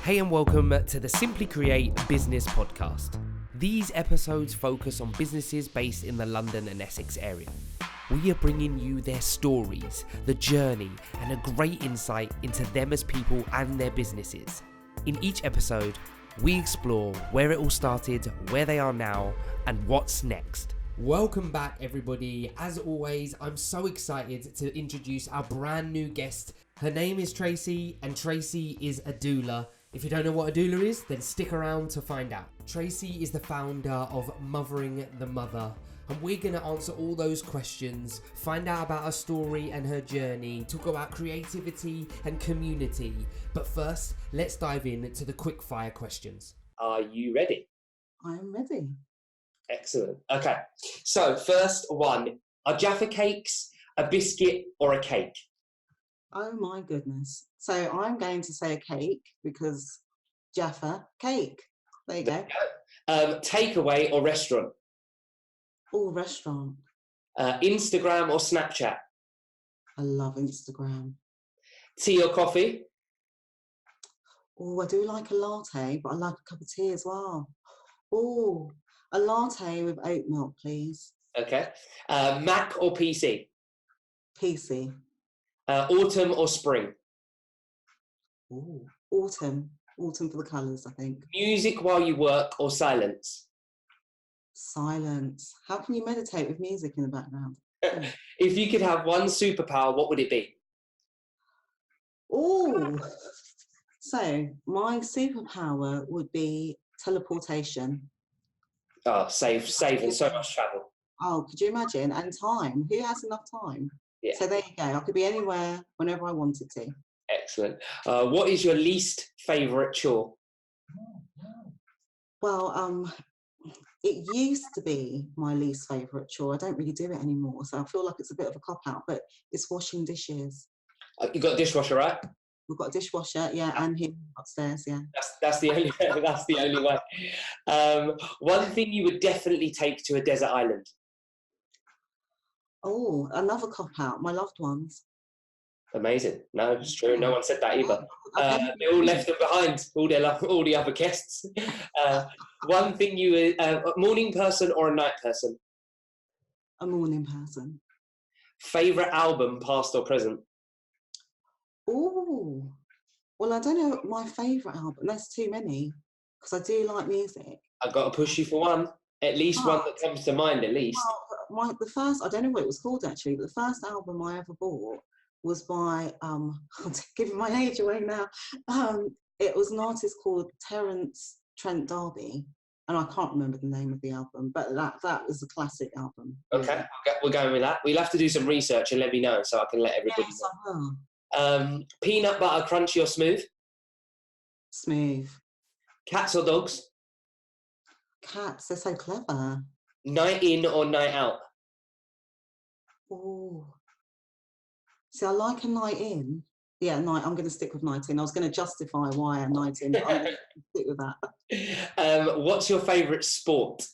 Hey and welcome to the Simply Create Business Podcast. These episodes focus on businesses based in the London and Essex area. We are bringing you their stories, the journey, and a great insight into them as people and their businesses. In each episode, we explore where it all started, where they are now, and what's next. Welcome back, everybody. As always, I'm so excited to introduce our brand new guest. Her name is Tracey, and Tracey is a doula. If you don't know what a doula is, then stick around to find out. Tracey is the founder of Smothering the Mother, and we're going to answer all those questions, find out about her story and her journey, talk about creativity and community. But first, let's dive into the quick fire questions. Are you ready? I'm ready. Excellent. Okay, so first one, are Jaffa cakes a biscuit or a cake? Oh my goodness. So I'm going to say a cake because Jaffa cake. There you go. Takeaway or restaurant? Oh, restaurant. Instagram or Snapchat? I love Instagram. Tea or coffee? Oh, I do like a latte, but I like a cup of tea as well. Oh, a latte with oat milk, please. Okay. Mac or PC? PC. Autumn or spring? Oh, autumn. Autumn for the colours, I think. Music while you work or silence? Silence. How can you meditate with music in the background? If you could have one superpower, what would it be? Oh, so my superpower would be teleportation. Oh, saving so much travel. Oh, could you imagine? And time. Who has enough time? Yeah. So there you go. I could be anywhere whenever I wanted to. Excellent. What is your least favourite chore? Well, it used to be my least favourite chore. I don't really do it anymore, so I feel like it's a bit of a cop-out, but it's washing dishes. You got a dishwasher, right? We've got a dishwasher, yeah, and him upstairs, yeah. That's the only that's the only way. One thing you would definitely take to a desert island. Oh, another cop-out, my loved ones. Amazing. No, it's true. No one said that either. Okay. They all left them behind, all the other guests. One thing you a morning person or a night person? A morning person. Favourite album, past or present? Oh, well, I don't know my favourite album. There's too many, because I do like music. I've got to push you for one. At least one that comes to mind, at least. Well, the first, I don't know what it was called actually, but the first album I ever bought was by, I'm giving my age away now. It was an artist called Terence Trent D'Arby, and I can't remember the name of the album, but that was a classic album. Okay, we're going with that. We'll have to do some research and let me know so I can let everybody know. Peanut butter crunchy or smooth? Smooth. Cats or dogs? Cats, they're so clever. Night in or night out? Oh. See, I like a night in. Yeah, night. I'm going to stick with night in. I was going to justify why a night in, but I'm going to stick with that. What's your favourite sport?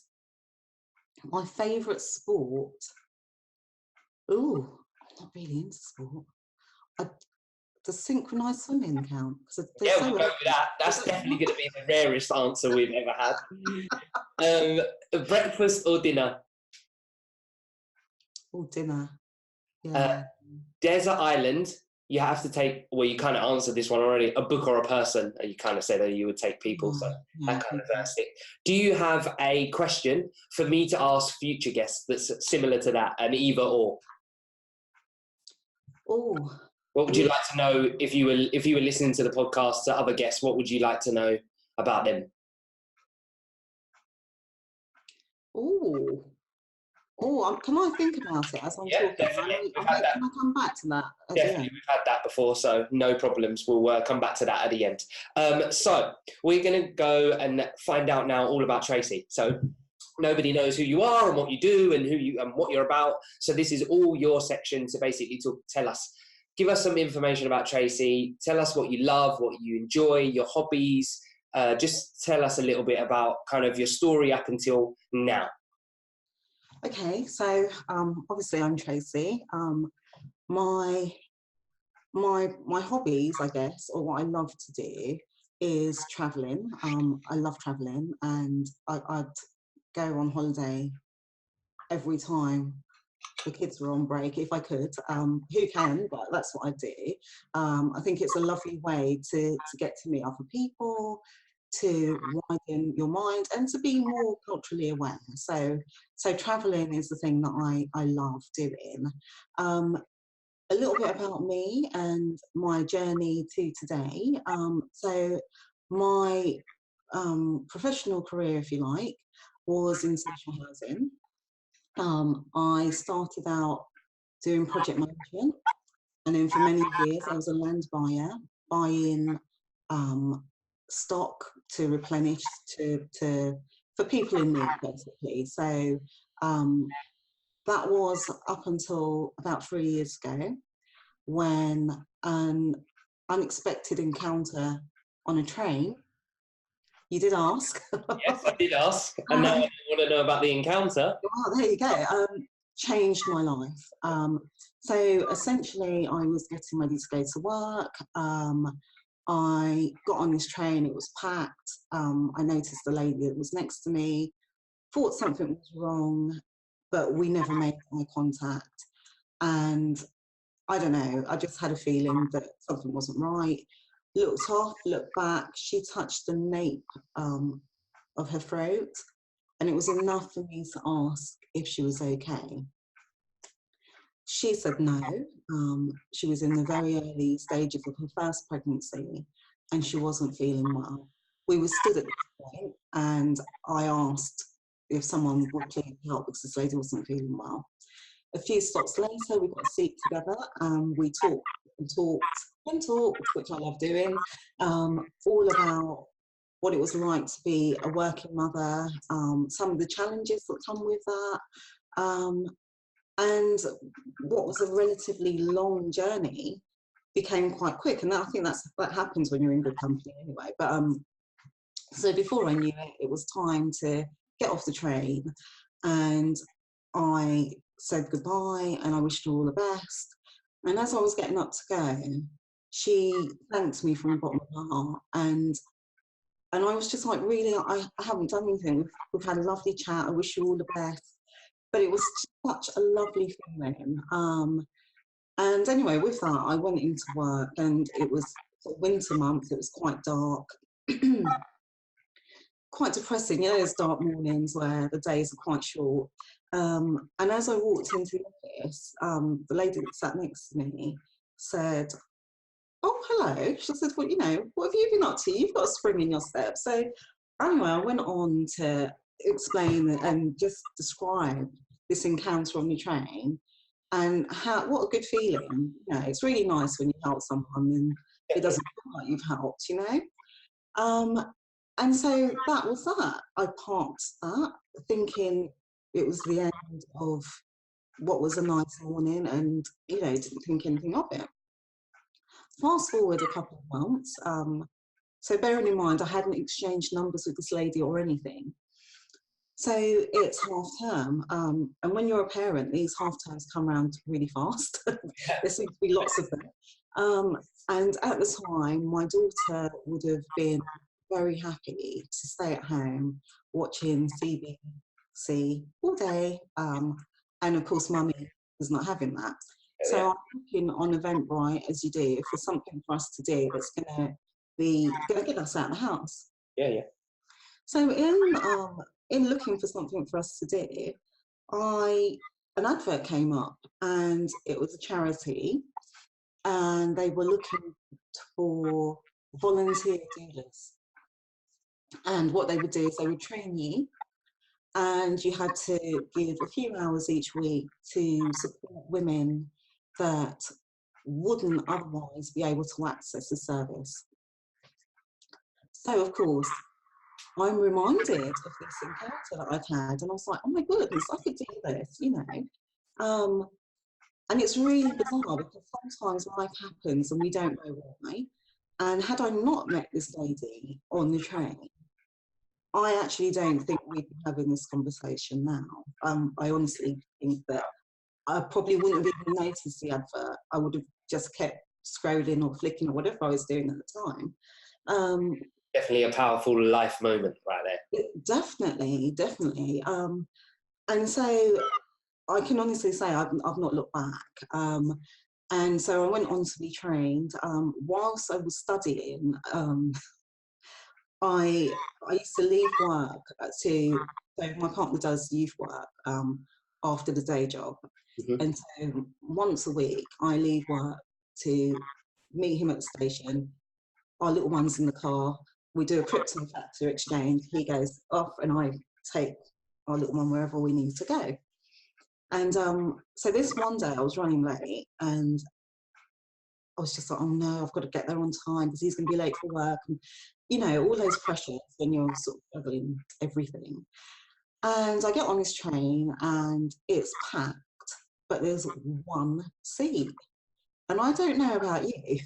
My favourite sport? Ooh, I'm not really into sport. Does synchronised swimming count? Yeah, we'll go with that. That's definitely going to be the rarest answer we've ever had. Breakfast or dinner? Oh, dinner. Yeah. Desert island, you have to take, well, you kind of answered this one already, a book or a person. You kind of said that you would take people, so that kind of first thing. Do you have a question for me to ask future guests that's similar to that, an either or? Oh. What would you like to know if you were listening to the podcast to other guests? What would you like to know about them? Can I think about it as I'm talking? Definitely. Can I come back to that? Definitely, we've had that before, so no problems. We'll come back to that at the end. So we're going to go and find out now all about Tracey. So nobody knows who you are and what you do and what you're about. So this is all your section to basically give us some information about Tracey. Tell us what you love, what you enjoy, your hobbies. Just tell us a little bit about kind of your story up until now. Okay, so obviously I'm Tracey. My hobbies, I guess, or what I love to do is traveling. I love traveling, and I'd go on holiday every time the kids were on break if I could. Who can, but that's what I do. I think it's a lovely way to get to meet other people, to widen your mind, and to be more culturally aware. So traveling is the thing that I love doing. A little bit about me and my journey to today. So my professional career, if you like, was in social housing. I started out doing project management, and then for many years I was a land buyer, buying stock to replenish for people in need, basically. So that was up until about 3 years ago, when an unexpected encounter on a train. You did ask. Yes, I did ask, and now I want to know about the encounter. Oh, there you go. Changed my life. So essentially, I was getting ready to go to work. I got on this train, it was packed. I noticed the lady that was next to me, thought something was wrong, but we never made eye contact. And I don't know, I just had a feeling that something wasn't right. Looked off, looked back, she touched the nape of her throat, and it was enough for me to ask if she was okay. She said no. She was in the very early stages of her first pregnancy, and she wasn't feeling well. We were stood at this point, and I asked if someone would please help because this lady wasn't feeling well. A few stops later, we got a seat together, and we talked and talked and talked, which I love doing, all about what it was like to be a working mother, some of the challenges that come with that, and what was a relatively long journey became quite quick. And I think that happens when you're in good company anyway. But so before I knew it, it was time to get off the train, and I said goodbye and I wished her all the best. And as I was getting up to go, she thanked me from the bottom of her heart, and I was just like, really, I haven't done anything. We've had a lovely chat. I wish you all the best. But it was such a lovely feeling. And anyway, with that, I went into work, and it was winter months. It was quite dark, quite depressing. You know, those dark mornings where the days are quite short. And as I walked into the office, the lady that sat next to me said, "Oh, hello." She said, "Well, you know, what have you been up to? You've got a spring in your step." So anyway, I went on to explain and just describe this encounter on the train, and what a good feeling. You know, it's really nice when you help someone and it doesn't feel like you've helped, you know. And so that was that. I parked that, thinking it was the end of what was a nice morning, and, you know, didn't think anything of it. Fast forward a couple of months. So bearing in mind, I hadn't exchanged numbers with this lady or anything. So it's half term. And when you're a parent, these half terms come around really fast. There seems to be lots of them. And at the time, my daughter would have been very happy to stay at home watching CBC all day. And of course, mummy was not having that. So I'm looking on Eventbrite, as you do, for something for us to do that's going to get us out of the house. Yeah. So in looking for something for us to do, an advert came up, and it was a charity, and they were looking for volunteer doulas. And what they would do is they would train you, and you had to give a few hours each week to support women that wouldn't otherwise be able to access the service. So, of course, I'm reminded of this encounter that I've had, and I was like, oh my goodness, I could do this, you know. And it's really bizarre because sometimes life happens and we don't know why. And had I not met this lady on the train, I actually don't think we'd be having this conversation now. I honestly think that I probably wouldn't have even noticed the advert. I would have just kept scrolling or flicking or whatever I was doing at the time. Definitely a powerful life moment right there. Definitely. And so I can honestly say I've not looked back. And so I went on to be trained. Whilst I was studying, I used to leave work so my partner does youth work after the day job. Mm-hmm. And so once a week, I leave work to meet him at the station. Our little one's in the car. We do a Krypton factor exchange. He goes off and I take our little one wherever we need to go. And so this one day I was running late and I was just like, oh no, I've got to get there on time because he's going to be late for work. And, you know, all those pressures when you're sort of juggling everything. And I get on this train and it's packed, but there's one seat. And I don't know about you,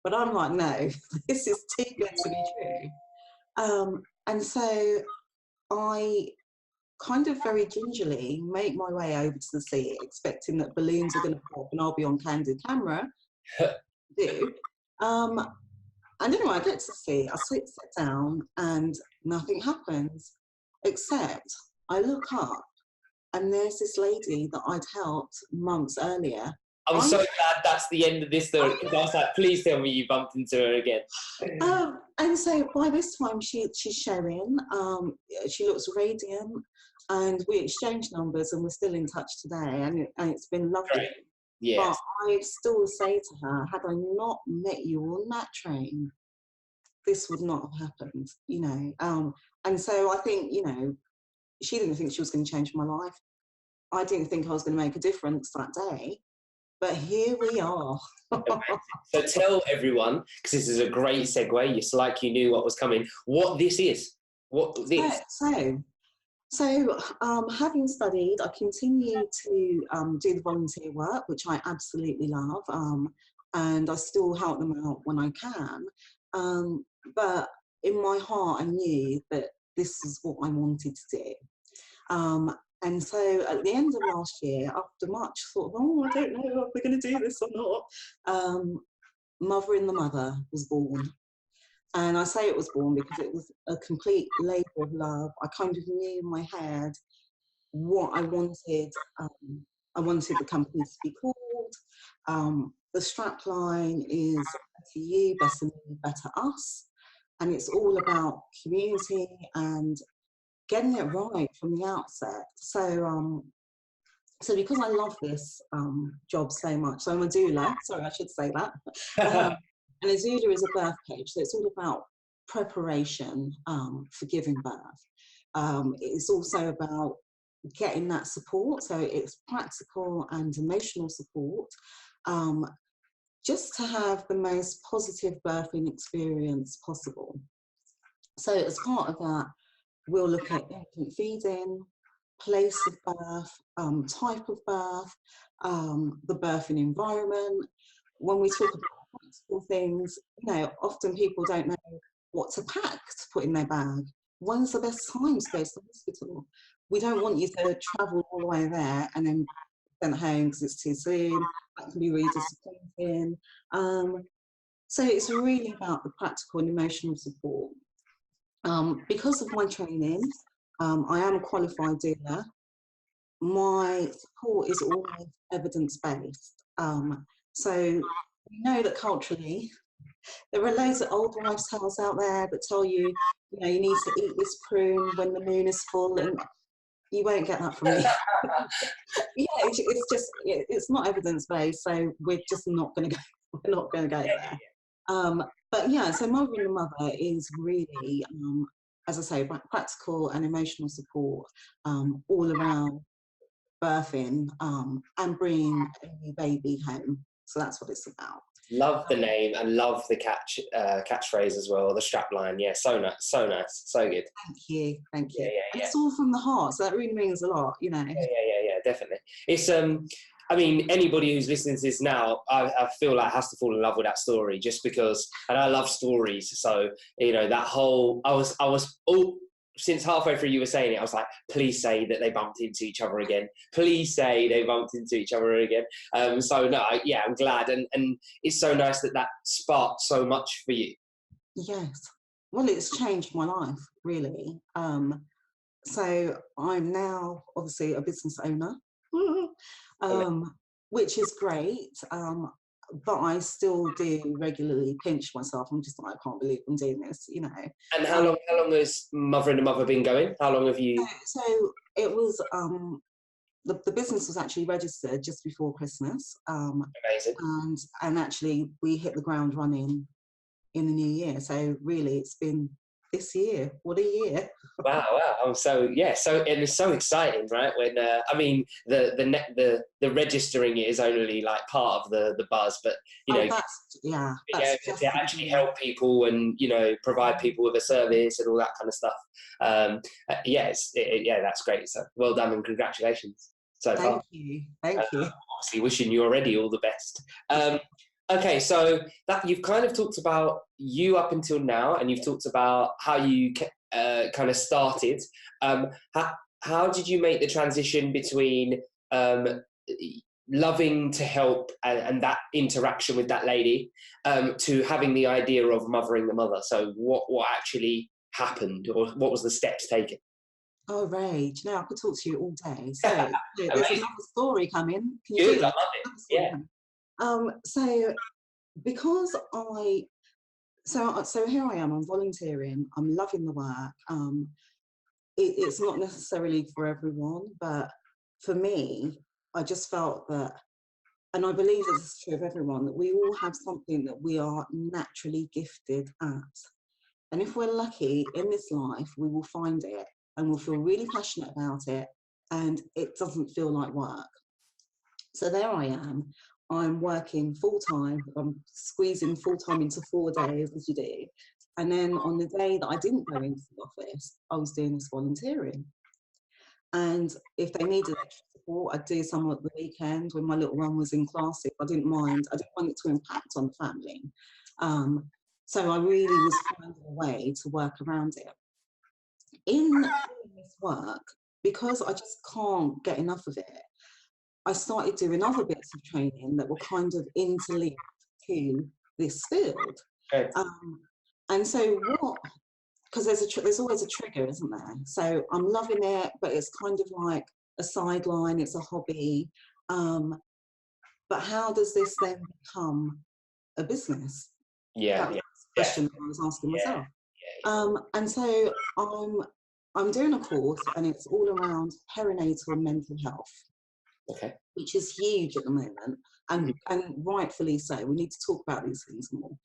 but I'm like, no, this is too good to be true. And so I kind of very gingerly make my way over to the seat, expecting that balloons are going to pop and I'll be on candid camera. Do. And anyway, I get to the seat, I sit down and nothing happens, except I look up and there's this lady that I'd helped months earlier. I'm so glad that's the end of this story, because I was like, please tell me you bumped into her again. And so by this time she's showing, she looks radiant, and we exchanged numbers and we're still in touch today, and it's been lovely. Great. Yes. But I still say to her, had I not met you on that train, this would not have happened, you know. And so I think, you know, she didn't think she was going to change my life. I didn't think I was going to make a difference that day. But here we are. So tell everyone, because this is a great segue, it's like you knew what was coming, what this is. What this? So having studied, I continue to do the volunteer work, which I absolutely love. And I still help them out when I can. But in my heart, I knew that this is what I wanted to do. And so at the end of last year, after much sort of, oh, I don't know if we're going to do this or not, Mother in the Mother was born. And I say it was born because it was a complete labour of love. I kind of knew in my head what I wanted. I wanted the company to be called. The strapline is better you, better me, better us. And it's all about community and getting it right from the outset. So because I love this job so much, so I'm a doula, sorry, I should say that. And a doula is a birth coach, so it's all about preparation for giving birth. It's also about getting that support, so it's practical and emotional support, just to have the most positive birthing experience possible. So as part of that, we'll look at infant feeding, place of birth, type of birth, the birthing environment. When we talk about practical things, you know, often people don't know what to pack to put in their bag. When's the best time to go to the hospital? We don't want you to travel all the way there and then sent home because it's too soon. That can be really disappointing. So it's really about the practical and emotional support. Because of my training, I am a qualified doula. My support is always evidence-based. So we know that culturally, there are loads of old wives' tales out there that tell you, you know, you need to eat this prune when the moon is full, and you won't get that from me. Yeah, it's just, it's not evidence-based, so we're just not going to go. We're not going to go there. But yeah, so Mother in the Mother is really, as I say, practical and emotional support all around birthing and bringing a new baby home. So that's what it's about. Love the name and love the catchphrase as well, the strapline. Yeah, so nice, so good. Thank you. Yeah. It's all from the heart, so that really means a lot, you know. Yeah, definitely. It's I mean, anybody who's listening to this now, I feel like has to fall in love with that story, just because, and I love stories. So, you know, that whole, I was since halfway through you were saying it, I was like, please say that they bumped into each other again. Please say they bumped into each other again. So no, I'm glad. And it's so nice that sparked so much for you. Yes. Well, it's changed my life, really. So I'm now obviously a business owner, which is great. But I still do regularly pinch myself. I'm just like, I can't believe I'm doing this, you know. And how long has Mothering the Mother been going? How long have you? So it was, the business was actually registered just before Christmas. Amazing. And actually we hit the ground running in the new year. So really it's been this year. What a year. Wow. So and it's so exciting, right? When I mean the registering is only like part of the buzz, but you know, to actually help people and, you know, provide people with a service and all that kind of stuff. That's great. So well done and congratulations. So thank you. Obviously wishing you already all the best. Okay, so that you've kind of talked about you up until now, and you've talked about how you kind of started. How did you make the transition between loving to help and that interaction with that lady to having the idea of mothering the mother? So what actually happened, or what was the steps taken? Oh, Rage. Now I could talk to you all day. So there's another story coming. Can you Good, do I it? love it. Yeah. So because so here I am, I'm volunteering, I'm loving the work. It's not necessarily for everyone, but for me, I just felt that, and I believe this is true of everyone, that we all have something that we are naturally gifted at. And if we're lucky in this life, we will find it and we'll feel really passionate about it, and it doesn't feel like work. So there I am. I'm working full-time. I'm squeezing full-time into 4 days, as you do. And then on the day that I didn't go into the office, I was doing this volunteering. And if they needed extra support, I'd do some at the weekend when my little one was in classes. I didn't mind. I didn't want it to impact on the family. So I really was finding a way to work around it. In doing this work, because I just can't get enough of it, I started doing other bits of training that were kind of interlinked to this field. Okay. And so because there's always a trigger, isn't there? So I'm loving it, but it's kind of like a sideline, it's a hobby. But how does this then become a business? That was the question I was asking myself. And so I'm doing a course, and it's all around perinatal mental health. Okay. Which is huge at the moment, and rightfully so. We need to talk about these things more.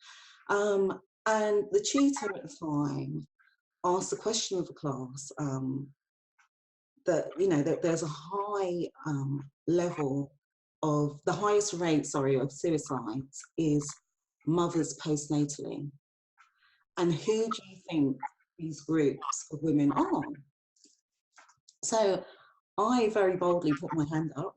And the tutor at the time asked the question of the class that, you know, that there's a high level of, the highest rate, of suicides is mothers postnatally. And who do you think these groups of women are? So I very boldly put my hand up,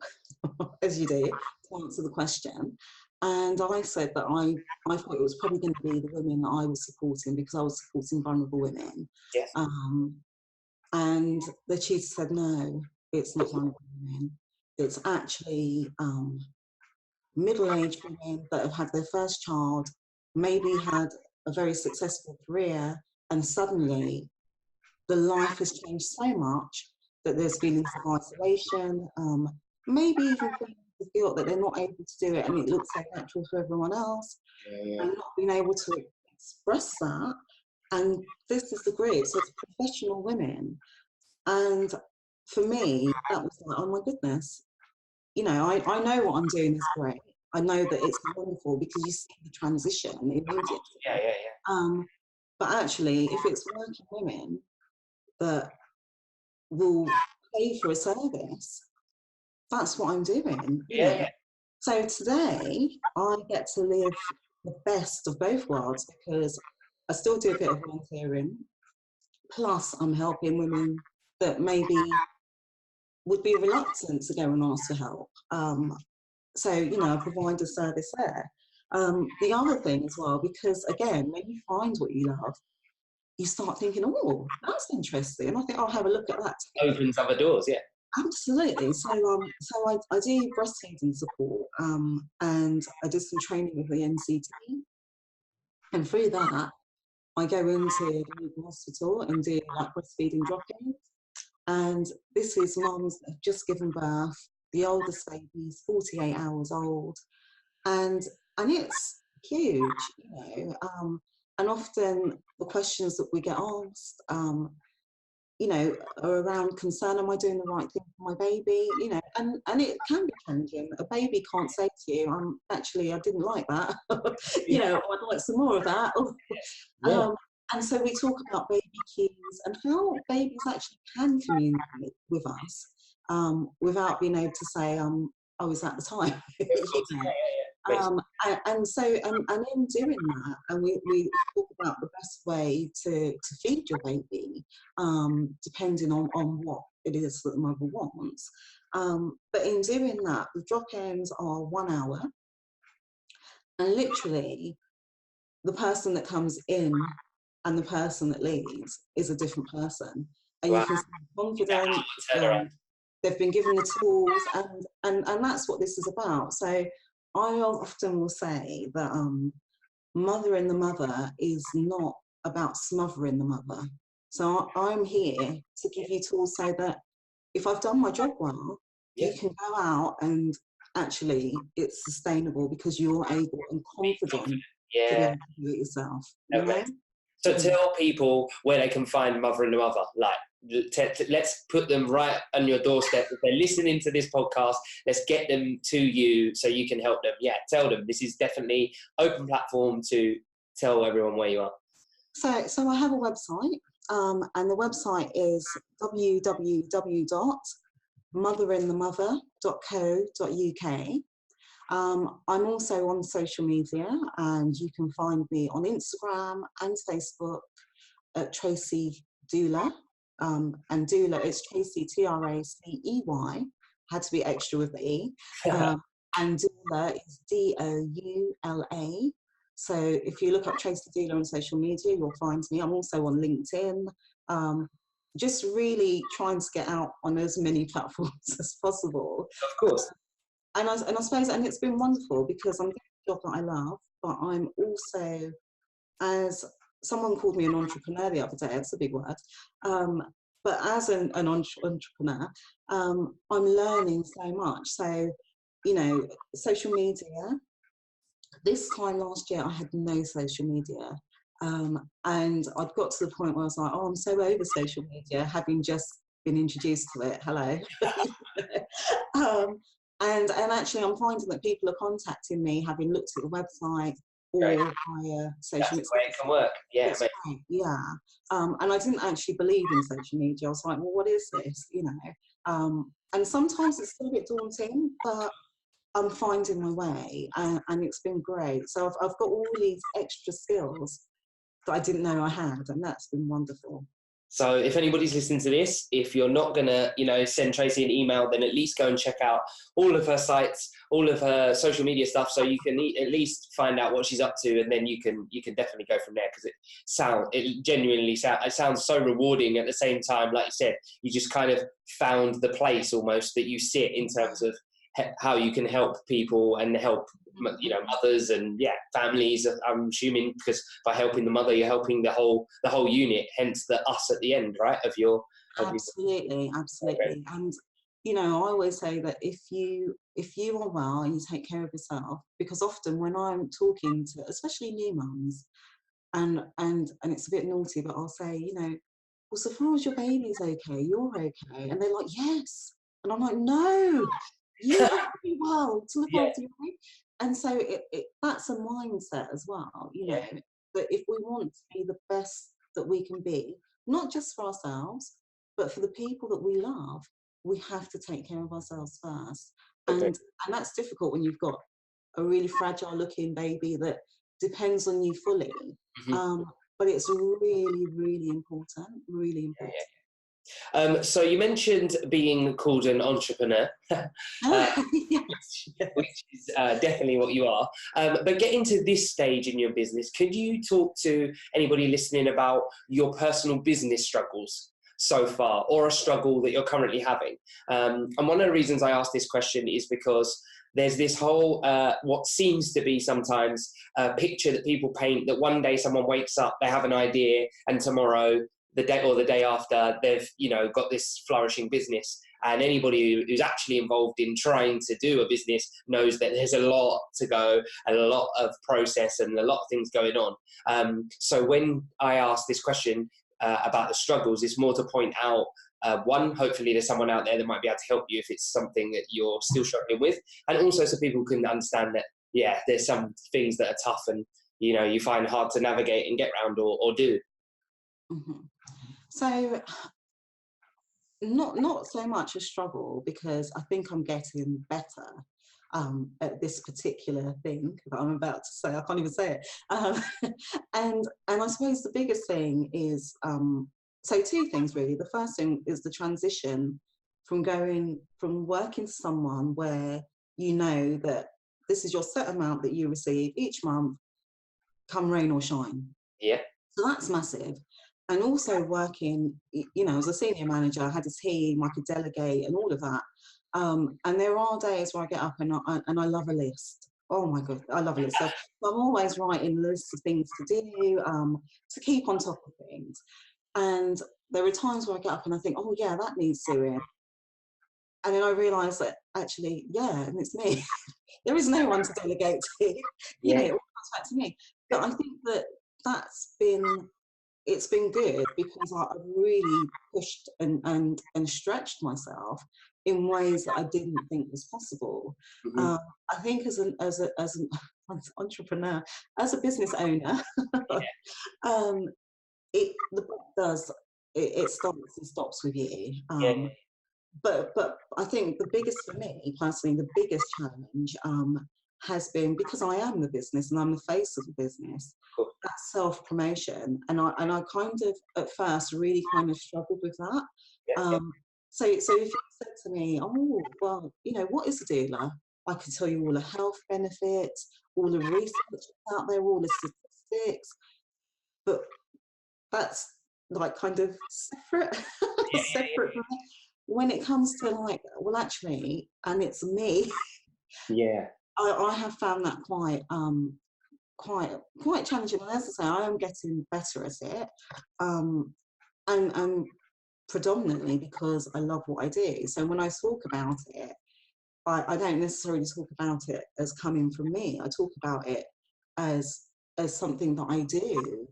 as you do, to answer the question. And I said that I thought it was probably going to be the women that I was supporting, because I was supporting vulnerable women. Yes. And the tutor said, no, it's not vulnerable women. It's actually middle-aged women that have had their first child, maybe had a very successful career, and suddenly the life has changed so much that there's feelings of isolation, maybe even the guilt that they're not able to do it, and it looks so natural for everyone else, and not being able to express that. And this is the group, so it's professional women. And for me, that was like, oh my goodness, you know, I know what I'm doing is great. I know that it's wonderful, because you see the transition immediately. But actually, if it's working women that will pay for a service, that's what I'm doing. You know? So today I get to live the best of both worlds, because I still do a bit of volunteering, plus I'm helping women that maybe would be reluctant to go and ask for help. So, you know, I provide a service there. The other thing as well, because again, when you find what you love, you start thinking, oh, that's interesting. And I think I'll have a look at that too. Opens other doors, yeah. Absolutely. So I do breastfeeding support, and I did some training with the NCT, and through that, I go into the local hospital and do like breastfeeding drop-ins. And this is mums that have just given birth. The oldest baby is 48 hours old, and it's huge, and often the questions that we get asked, are around concern, am I doing the right thing for my baby? And it can be challenging. A baby can't say to you, actually, I didn't like that. I'd like some more of that. Yeah. And so we talk about baby cues and how babies actually can communicate with us, without being able to say, I was at the time. And in doing that, and we talk about the best way to feed your baby, depending on what it is that the mother wants. But in doing that, the drop-ins are 1 hour, and literally the person that comes in and the person that leaves is a different person. And you can see confidence, they've been given the tools, and that's what this is about. So I often will say that mothering the mother is not about smothering the mother. So I'm here to give you tools so that if I've done my job well, you can go out and actually it's sustainable because you're able and confident to be able to do it yourself. So tell people where they can find Mothering the Mother. Like, let's put them right on your doorstep. If they're listening to this podcast, let's get them to you so you can help them. Yeah, tell them. This is definitely open platform to tell everyone where you are. So I have a website, and the website is www.motheringthemother.co.uk. I'm also on social media, and you can find me on Instagram and Facebook at Tracey Doula. And Doula is Tracey, Tracey, had to be extra with the E. And Doula is Doula. So if you look up Tracey Doula on social media, you'll find me. I'm also on LinkedIn. Just really trying to get out on as many platforms as possible. Of course. And I suppose, and it's been wonderful because I'm doing a job that I love, but I'm also, as someone called me an entrepreneur the other day, that's a big word, but as an entrepreneur, I'm learning so much. So, social media, this time last year, I had no social media. And I'd got to the point where I was like, oh, I'm so over social media, having just been introduced to it. Hello. And actually, I'm finding that people are contacting me, having looked at the website or via social media. That's the way it can work. Yeah. Yeah. And I didn't actually believe in social media. I was like, well, what is this? And sometimes it's still a bit daunting, but I'm finding my way, and it's been great. So I've got all these extra skills that I didn't know I had, and that's been wonderful. So if anybody's listening to this, if you're not going to, send Tracey an email, then at least go and check out all of her sites, all of her social media stuff, so you can at least find out what she's up to, and then you can definitely go from there, because it sounds so rewarding at the same time. Like you said, you just kind of found the place almost that you sit in terms of how you can help people and help mothers and families, I'm assuming, because by helping the mother you're helping the whole unit, hence the us at the end, right, of your absolutely. And I always say that if you are well and you take care of yourself, because often when I'm talking to especially new mums, and it's a bit naughty, but I'll say, well, so far as your baby's okay, you're okay, and they're like, yes, and I'm like, no, you have to be well to look after your baby. And so that's a mindset as well, that if we want to be the best that we can be, not just for ourselves, but for the people that we love, we have to take care of ourselves first. And that's difficult when you've got a really fragile looking baby that depends on you fully. But it's really, really important, really important. So you mentioned being called an entrepreneur, Yes. which is definitely what you are. But getting to this stage in your business, could you talk to anybody listening about your personal business struggles so far, or a struggle that you're currently having? And one of the reasons I ask this question is because there's this whole, what seems to be sometimes a picture that people paint, that one day someone wakes up, they have an idea, and tomorrow, the day after, they've got this flourishing business. And anybody who's actually involved in trying to do a business knows that there's a lot to go, and a lot of process, and a lot of things going on. So when I ask this question about the struggles, it's more to point out, one, hopefully there's someone out there that might be able to help you if it's something that you're still struggling with, and also so people can understand that, yeah, there's some things that are tough and you find hard to navigate and get around or do. Mm-hmm. So not so much a struggle, because I think I'm getting better at this particular thing that I'm about to say. I can't even say it. And I suppose the biggest thing is, so two things really. The first thing is the transition from working for someone where you know that this is your set amount that you receive each month, come rain or shine. Yeah. So that's massive. And also working, as a senior manager, I had a team, I could delegate and all of that. And there are days where I get up and I love a list. Oh my God, I love a list. So I'm always writing lists of things to do, to keep on top of things. And there are times where I get up and I think, oh yeah, that needs doing. And then I realise that actually, yeah, and it's me. There is no one to delegate to. It all comes back to me. But I think it's been good, because I've really pushed and stretched myself in ways that I didn't think was possible. Mm-hmm. I think as an entrepreneur, as a business owner, the book does it starts and stops with you. But I think the biggest, for me personally, the biggest challenge has been, because I am the business and I'm the face of the business, that self-promotion. And I kind of at first really kind of struggled with that. So if you said to me, oh well, what is a doula? I could tell you all the health benefits, all the research out there, all the statistics, but that's like kind of separate. Separate from it. When it comes to like, well, actually, and it's me. I have found that quite challenging. And as I say, I am getting better at it, and predominantly because I love what I do. So when I talk about it, I don't necessarily talk about it as coming from me. I talk about it as something that I do,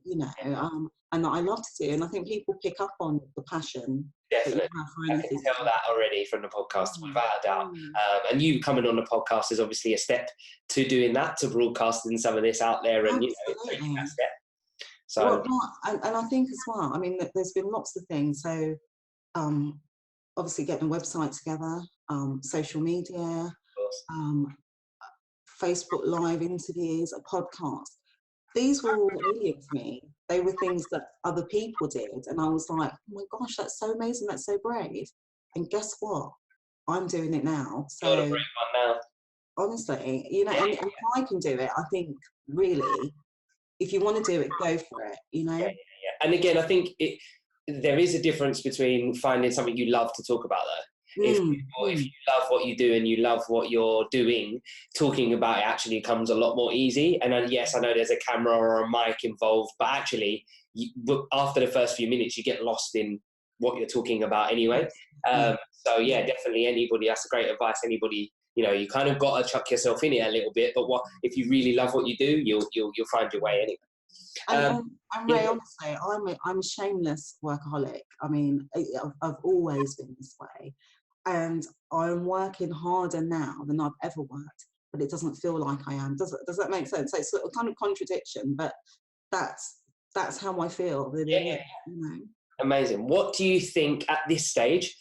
and that I love to do. And I think people pick up on the passion. Definitely. I can tell that already from the podcast, without a doubt. And you coming on the podcast is obviously a step to doing that, to broadcasting some of this out there, and taking that step. So, and I think as well, I mean, there's been lots of things. So, obviously getting a website together, social media, Facebook Live interviews, a podcast. These were all alien to me. They were things that other people did. And I was like, oh my gosh, that's so amazing. That's so brave. And guess what? I'm doing it now. So, you're a brave one now. Honestly, and if I can do it, I think really, if you want to do it, go for it, And again, I think there is a difference between finding something you love to talk about, though. If you love what you do and you love what you're doing, talking about it actually comes a lot more easy. And yes, I know there's a camera or a mic involved, but actually, after the first few minutes, you get lost in what you're talking about anyway. So yeah, definitely anybody, that's great advice. Anybody, you kind of got to chuck yourself in it a little bit, but if you really love what you do, you'll find your way anyway. And Ray, honestly, I'm a shameless workaholic. I mean, I've always been this way, and I'm working harder now than I've ever worked, but it doesn't feel like I am. Does that make sense? So it's sort of kind of contradiction, but that's how I feel. Really, Amazing. What do you think at this stage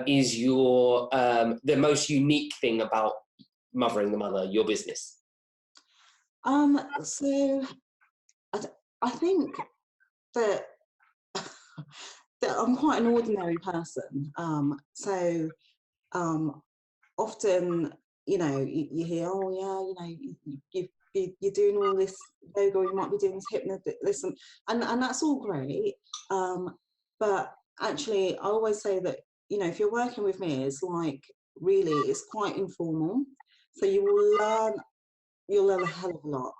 is your the most unique thing about Mothering the Mother, your business? So I think that I'm quite an ordinary person. So often, you hear, oh yeah, you're doing all this yoga, or you might be doing this hypnosis, and that's all great. But actually, I always say that, if you're working with me, it's like, really, it's quite informal. So you'll learn a hell of a lot.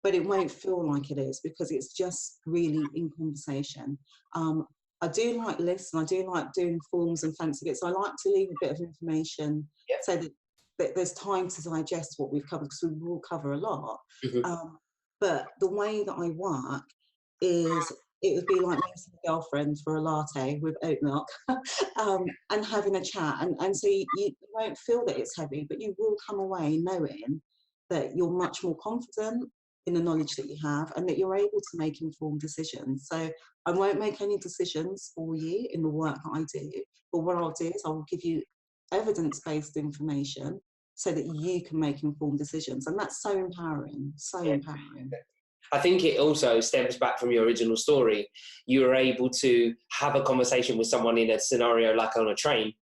But it won't feel like it is, because it's just really in conversation. I do like lists, and I do like doing forms and fancy bits. I like to leave a bit of information, so that there's time to digest what we've covered, because we will cover a lot. But the way that I work is, it would be like meeting a girlfriend for a latte with oat milk, and having a chat. And so you won't feel that it's heavy, but you will come away knowing that you're much more confident in the knowledge that you have, and that you're able to make informed decisions. So I won't make any decisions for you in the work that I do, but what I'll do is I will give you evidence-based information so that you can make informed decisions. And that's so empowering, so empowering. I think it also stems back from your original story. You were able to have a conversation with someone in a scenario like on a train,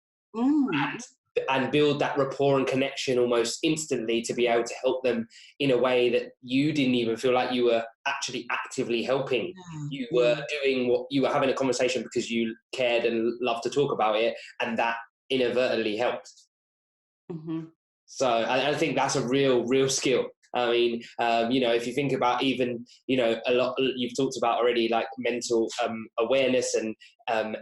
and build that rapport and connection almost instantly, to be able to help them in a way that you didn't even feel like you were actually actively helping. You were doing what you were having a conversation because you cared and loved to talk about it, and that inadvertently helped. So I think that's a real skill. I mean, if you think about even, a lot you've talked about already, like mental awareness and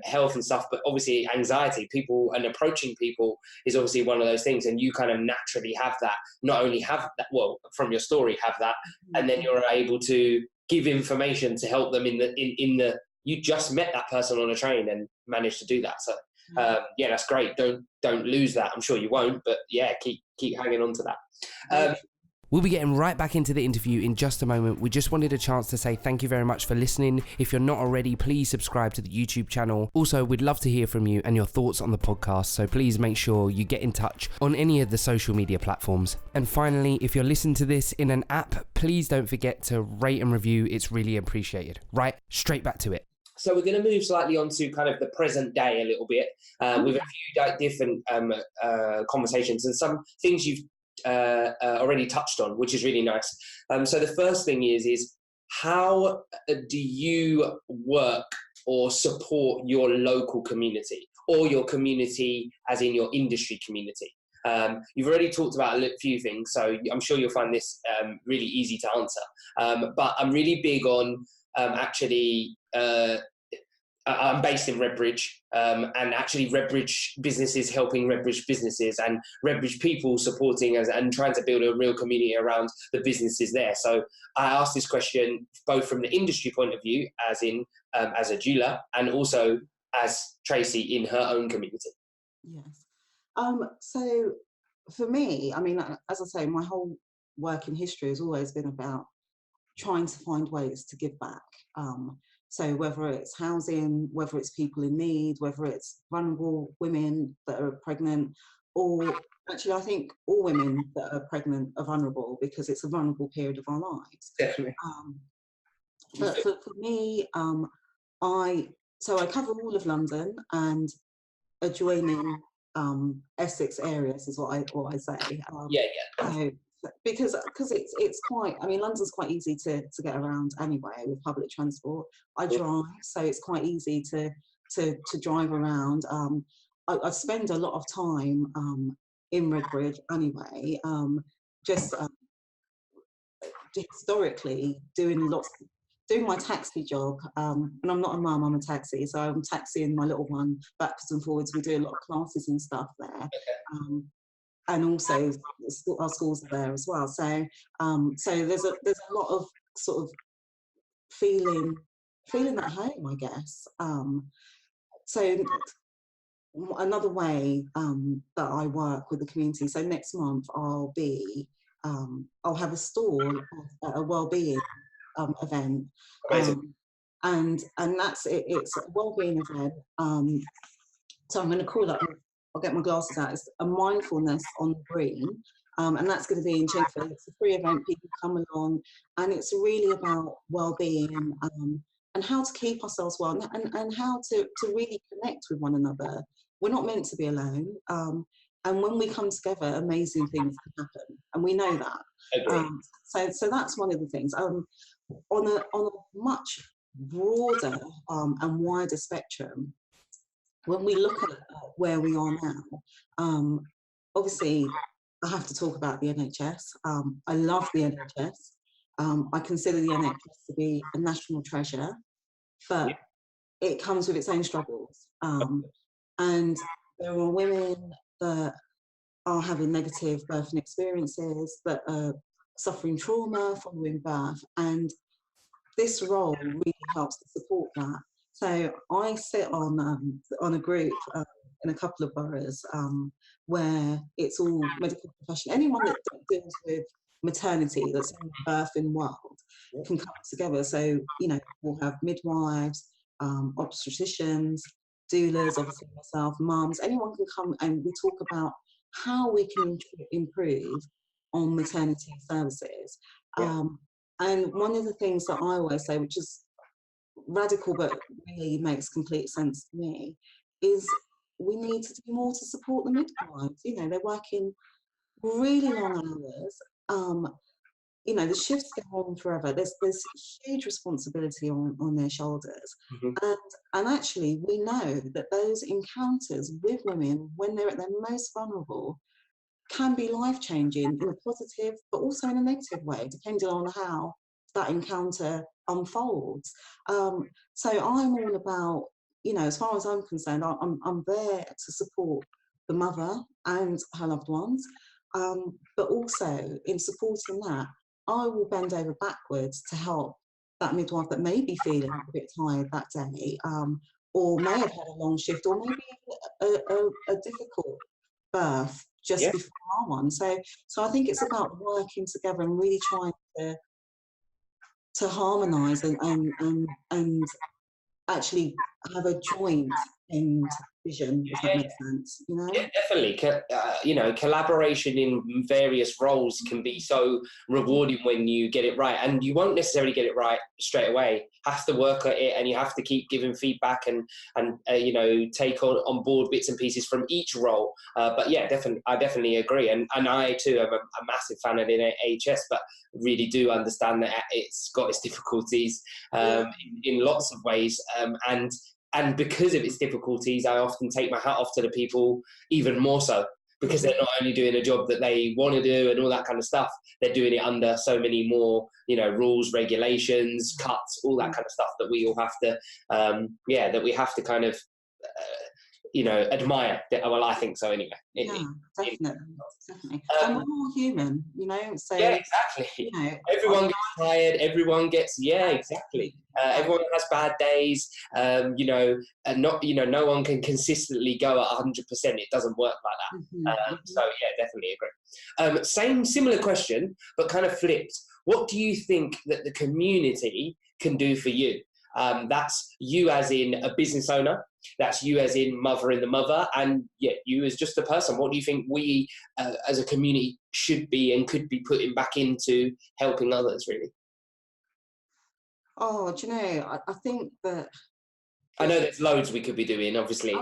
health and stuff, but obviously anxiety, people and approaching people is obviously one of those things. And you kind of naturally have that, not only have that, well, from your story, have that, and then you're able to give information to help them in the, you just met that person on a train and managed to do that. So that's great. Don't lose that. I'm sure you won't, but keep hanging on to that. We'll be getting right back into the interview in just a moment. We just wanted a chance to say thank you very much for listening. If you're not already, please subscribe to the YouTube channel. Also, we'd love to hear from you and your thoughts on the podcast, so please make sure you get in touch on any of the social media platforms. And finally, if you're listening to this in an app, please don't forget to rate and review. It's really appreciated. Right, straight back to it. So we're going to move slightly on to kind of the present day a little bit, with a few different conversations and some things you've already touched on, which is really nice. So the first thing is how do you work or support your local community, or your community as in your industry community? You've already talked about a few things, so I'm sure you'll find this really easy to answer. But I'm really big on I'm based in Redbridge, and actually Redbridge businesses helping Redbridge businesses, and Redbridge people supporting us and trying to build a real community around the businesses there. So I asked this question both from the industry point of view, as in as a doula, and also as Tracey in her own community. Yes. So for me, I mean, as I say, my whole working history has always been about trying to find ways to give back. So whether it's housing, whether it's people in need, whether it's vulnerable women that are pregnant, or actually I think all women that are pregnant are vulnerable, because it's a vulnerable period of our lives. Definitely. But for me, I cover all of London and adjoining Essex areas is what I say. So, because it's quite, I mean, London's quite easy to get around anyway with public transport. I drive, so it's quite easy to drive around. I spend a lot of time in Redbridge anyway, just historically doing my taxi job, and I'm not a mum, I'm a taxi, so I'm taxiing my little one backwards and forwards. We do a lot of classes and stuff there. And also our schools are there as well. So there's a lot of sort of feeling at home, I guess. So another way that I work with the community. So next month I'll have a stall at a wellbeing event. And that's it. It's a wellbeing event. So I'm going to call that, I'll get my glasses out, it's a mindfulness on the green, and that's going to be in Chingford. It's a free event, people come along, and it's really about well-being, how to keep ourselves well, and how to really connect with one another. We're not meant to be alone. And when we come together, amazing things can happen, and we know that. Agree. So that's one of the things. On a much broader and wider spectrum, when we look at where we are now, obviously I have to talk about the NHS. I love the NHS. I consider the NHS to be a national treasure, but it comes with its own struggles. And there are women that are having negative birthing experiences, that are suffering trauma following birth, and this role really helps to support that. So I sit on a group in a couple of boroughs where it's all medical professionals. Anyone that deals with maternity, that's in the birthing world, can come together. So, you know, we'll have midwives, obstetricians, doulas, obviously myself, mums, anyone can come, and we talk about how we can improve on maternity services. And one of the things that I always say, which is radical but really makes complete sense to me, is we need to do more to support the midwives. You know, they're working really long hours. You know, the shifts go on forever. There's huge responsibility on their shoulders. And actually, we know that those encounters with women when they're at their most vulnerable can be life-changing in a positive, but also in a negative way, depending on how that encounter unfolds. So I'm all about, you know, as far as I'm concerned, I'm there to support the mother and her loved ones, but also in supporting that, I will bend over backwards to help that midwife that may be feeling a bit tired that day, or may have had a long shift, or maybe a difficult birth just before our one. So I think it's about working together and really trying to harmonise and actually have a joint end vision, if that makes sense, you know? Yeah, definitely. You know, collaboration in various roles can be so rewarding when you get it right, and you won't necessarily get it right straight away. Have to work at it, and you have to keep giving feedback and you know, take on board bits and pieces from each role. But yeah, I definitely agree, and I too am a massive fan of the NHS, but really do understand that it's got its difficulties in lots of ways, and because of its difficulties, I often take my hat off to the people even more so, because they're not only doing a job that they want to do and all that kind of stuff, they're doing it under so many more, you know, rules, regulations, cuts, all that kind of stuff that we all have to, that we have to kind of, you know, admire. Well, I think so anyway. Definitely. And we're all human, you know. So yeah, exactly. You know, everyone gets tired. Everyone gets exactly. Everyone has bad days. You know, and not, you know, no one can consistently go at 100%. It doesn't work like that. So yeah, definitely agree. Similar question, but kind of flipped. What do you think that the community can do for you? That's you as in a business owner, that's you as in mothering the mother, and you as just a person. What do you think we as a community should be and could be putting back into helping others, really? Oh, do you know, I think that... I know there's loads we could be doing, obviously.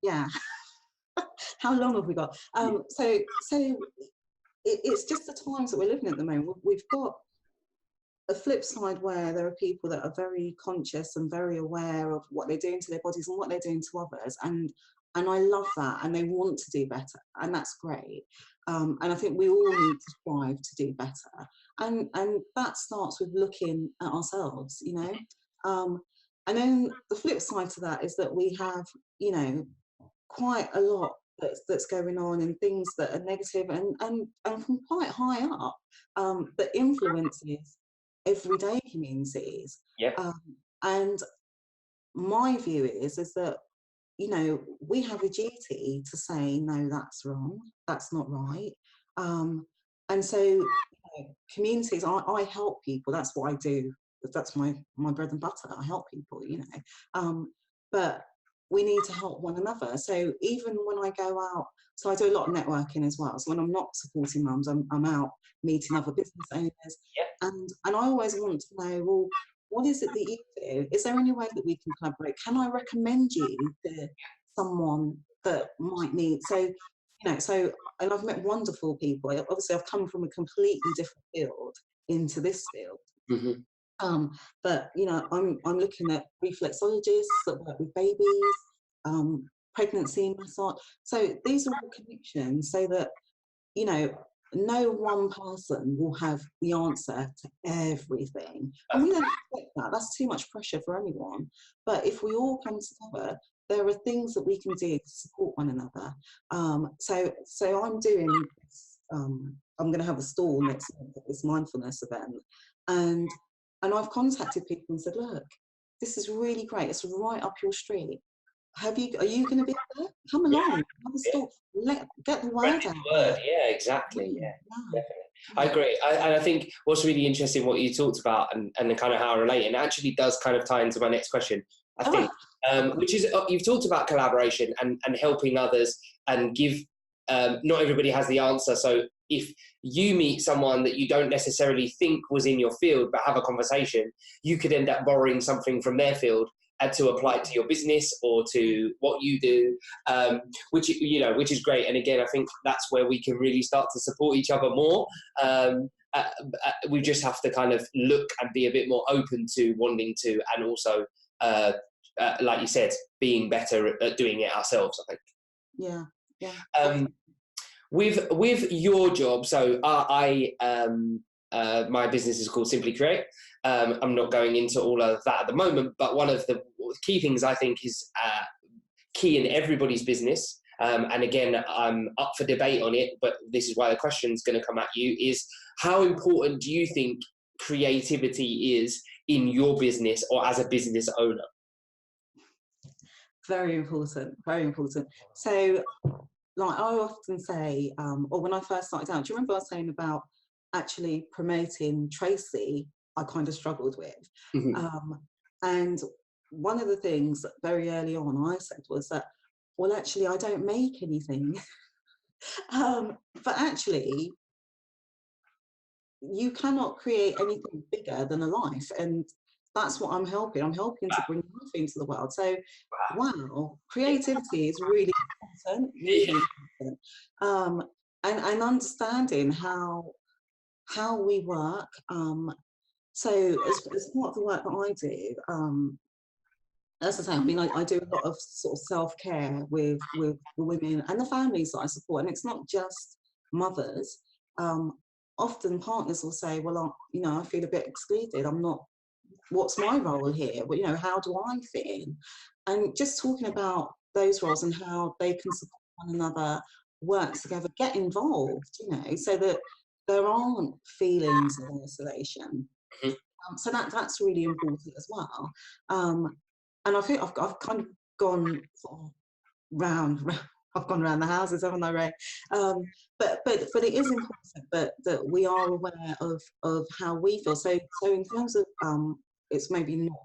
Yeah. How long have we got? So it's just the times that we're living at the moment. We've got a flip side where there are people that are very conscious and very aware of what they're doing to their bodies and what they're doing to others, and I love that, and they want to do better, and that's great. And I think we all need to strive to do better, and that starts with looking at ourselves, you know. And then the flip side to that is that we have, you know, quite a lot that's going on, and things that are negative and from quite high up, that influences everyday communities. And my view is that, you know, we have a duty to say, no, that's wrong, that's not right. And so, you know, communities, I help people, that's what I do, that's my bread and butter, I help people, you know. But we need to help one another. So even when I go out, so I do a lot of networking as well. So when I'm not supporting mums, I'm out meeting other business owners. And I always want to know, well, what is it that you do? Is there any way that we can collaborate? Can I recommend you to someone that might need? So, and I've met wonderful people. Obviously, I've come from a completely different field into this field. Mm-hmm. But I'm looking at reflexologists that work with babies, pregnancy massage. So these are all connections, so that no one person will have the answer to everything, and we don't expect that. That's too much pressure for anyone. But if we all come together, there are things that we can do to support one another. So I'm doing this, I'm going to have a stall next month at this mindfulness event, and I've contacted people and said, look, this is really great. It's right up your street. Are you going to be there? Come along, have a stall. Get the word out. Yeah, exactly. Yeah, definitely. I agree. And I think what's really interesting, what you talked about, and kind of how I relate, and actually does kind of tie into my next question, I think, which is, you've talked about collaboration and helping others, and give, not everybody has the answer. So if you meet someone that you don't necessarily think was in your field, but have a conversation, you could end up borrowing something from their field and to apply it to your business or to what you do, which is great. And again, I think that's where we can really start to support each other more. We just have to kind of look and be a bit more open to wanting to, and also, like you said, being better at doing it ourselves, I think. Yeah. With your job, so my business is called Simply Create. I'm not going into all of that at the moment, but one of the key things I think is key in everybody's business, and again, I'm up for debate on it, but this is why the question's going to come at you, is how important do you think creativity is in your business or as a business owner? Very important, very important. So, like I often say, or when I first started out, do you remember I was saying about actually promoting Tracey? I kind of struggled with. Mm-hmm. And one of the things that very early on I said was that, well, actually, I don't make anything. But actually, you cannot create anything bigger than a life. And that's what I'm helping. I'm helping to bring life into the world. So, wow, creativity is really important, really important. And understanding how we work. So as part of the work that I do, as I say, I mean, I do a lot of sort of self-care with the women and the families that I support. And it's not just mothers. Often partners will say, well, I feel a bit excluded. I'm not, what's my role here? But, how do I fit in? And just talking about those roles and how they can support one another, work together, get involved, so that there aren't feelings of isolation. Mm-hmm. So that's really important as well. And I think I've kind of gone sort of round. I've gone around the houses, haven't I, Ray? But it is important that we are aware of how we feel. So in terms of it's maybe not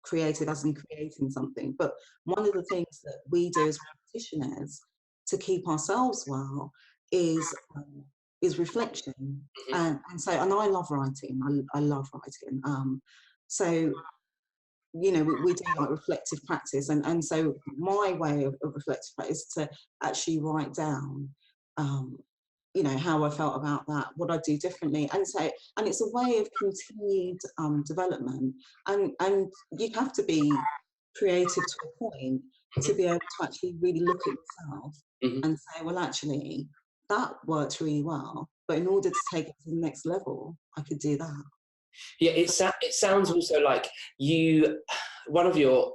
creative as in creating something, but one of the things that we do as practitioners to keep ourselves well is reflection. Mm-hmm. And I love writing. I love writing. So we do like reflective practice, and so my way of reflective practice is to actually write down how I felt about that, what I do differently, and it's a way of continued development, and you have to be creative to a point to be able to actually really look at yourself and say, well, actually that works really well, but in order to take it to the next level, I could do that. Yeah, it sounds also like one of your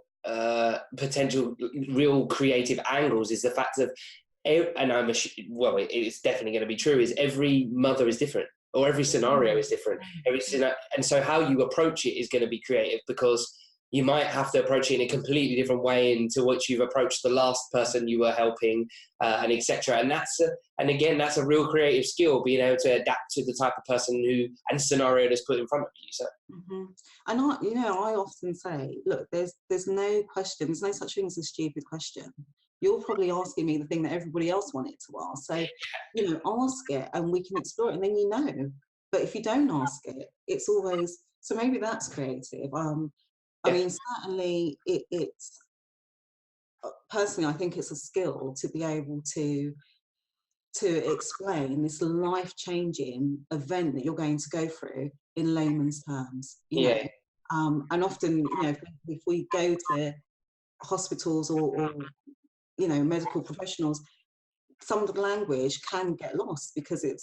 potential real creative angles is the fact of, and it's definitely going to be true, is every mother is different, or every scenario is different. And so how you approach it is going to be creative, because you might have to approach it in a completely different way into which you've approached the last person you were helping, and etc. And that's a real creative skill, being able to adapt to the type of person and scenario that's put in front of you. So, and I often say, look, there's no question, there's no such thing as a stupid question. You're probably asking me the thing that everybody else wanted to ask. So, ask it and we can explore it, and then But if you don't ask it, it's always, so maybe that's creative. I mean, certainly it's personally, I think it's a skill to be able to explain this life-changing event that you're going to go through in layman's terms, you know. And often, you know, if we go to hospitals or you know, medical professionals, some of the language can get lost because it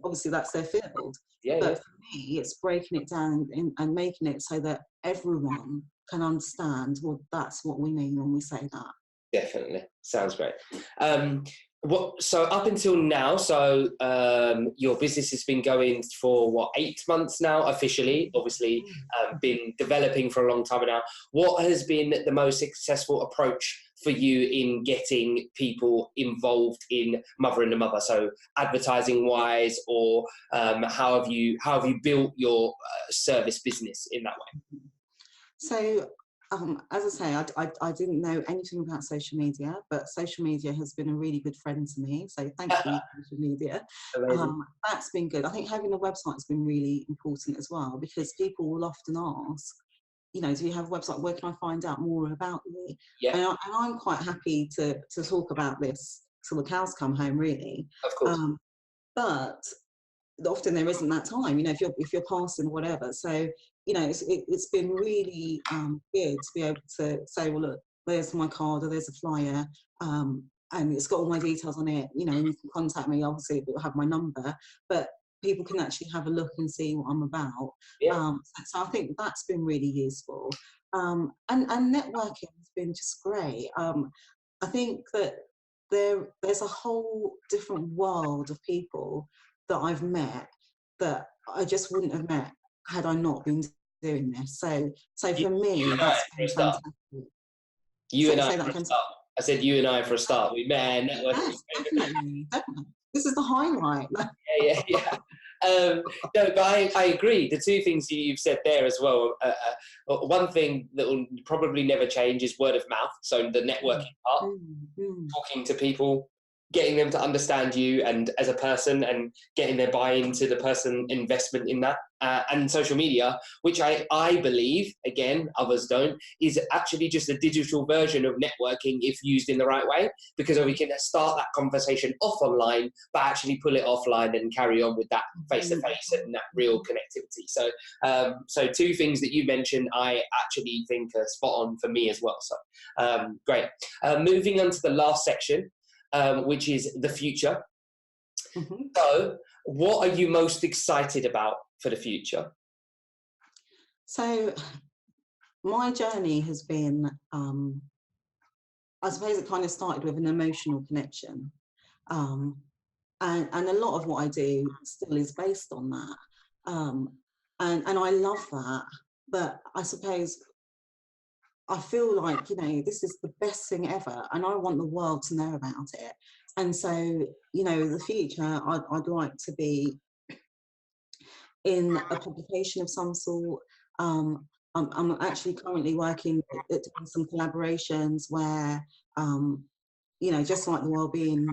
obviously that's their field. But for me, it's breaking it down and making it so that everyone can understand, well, that's what we mean when we say that. Definitely. Sounds great. So up until now, so your business has been going for what, 8 months now officially, obviously been developing for a long time now. What has been the most successful approach for you in getting people involved in Mother and the Mother? So advertising wise, or how have you built your service business in that way? So as I say, I didn't know anything about social media, but social media has been a really good friend to me. So thank you, social media. That's been good. I think having a website has been really important as well, because people will often ask, you know, do you have a website? Where can I find out more about you? And I'm quite happy to talk about this till the cows come home, really. Of course. But often there isn't that time, you know, if you're passing whatever. So, you know, it's been really good to be able to say, well, look, there's my card or there's a flyer, and it's got all my details on it. You know, and you can contact me. Obviously, it will have my number, but people can actually have a look and see what I'm about. So I think that's been really useful. And networking has been just great. I think that there's a whole different world of people that I've met that I just wouldn't have met had I not been doing this. So for me, that's been fantastic. You and I for a start. I said you and I for a start. We met and networking. Yes, definitely. This is the highlight. Yeah. No, but I agree. The two things you've said there as well. One thing that will probably never change is word of mouth. So the networking part, talking to people, getting them to understand you and as a person, and getting their buy-in to the person investment in that, and social media, which I believe, again, others don't, is actually just a digital version of networking if used in the right way, because we can start that conversation off online, but actually pull it offline and carry on with that face-to-face and that real connectivity. So two things that you mentioned, I actually think are spot on for me as well. So great. Moving on to the last section, which is the future. So what are you most excited about for the future? So my journey has been, I suppose it kind of started with an emotional connection. And a lot of what I do still is based on that. And I love that. But I suppose I feel like, you know, this is the best thing ever, and I want the world to know about it. And so, you know, the future, I'd like to be in a publication of some sort. I'm actually currently working at doing some collaborations where, you know, just like the wellbeing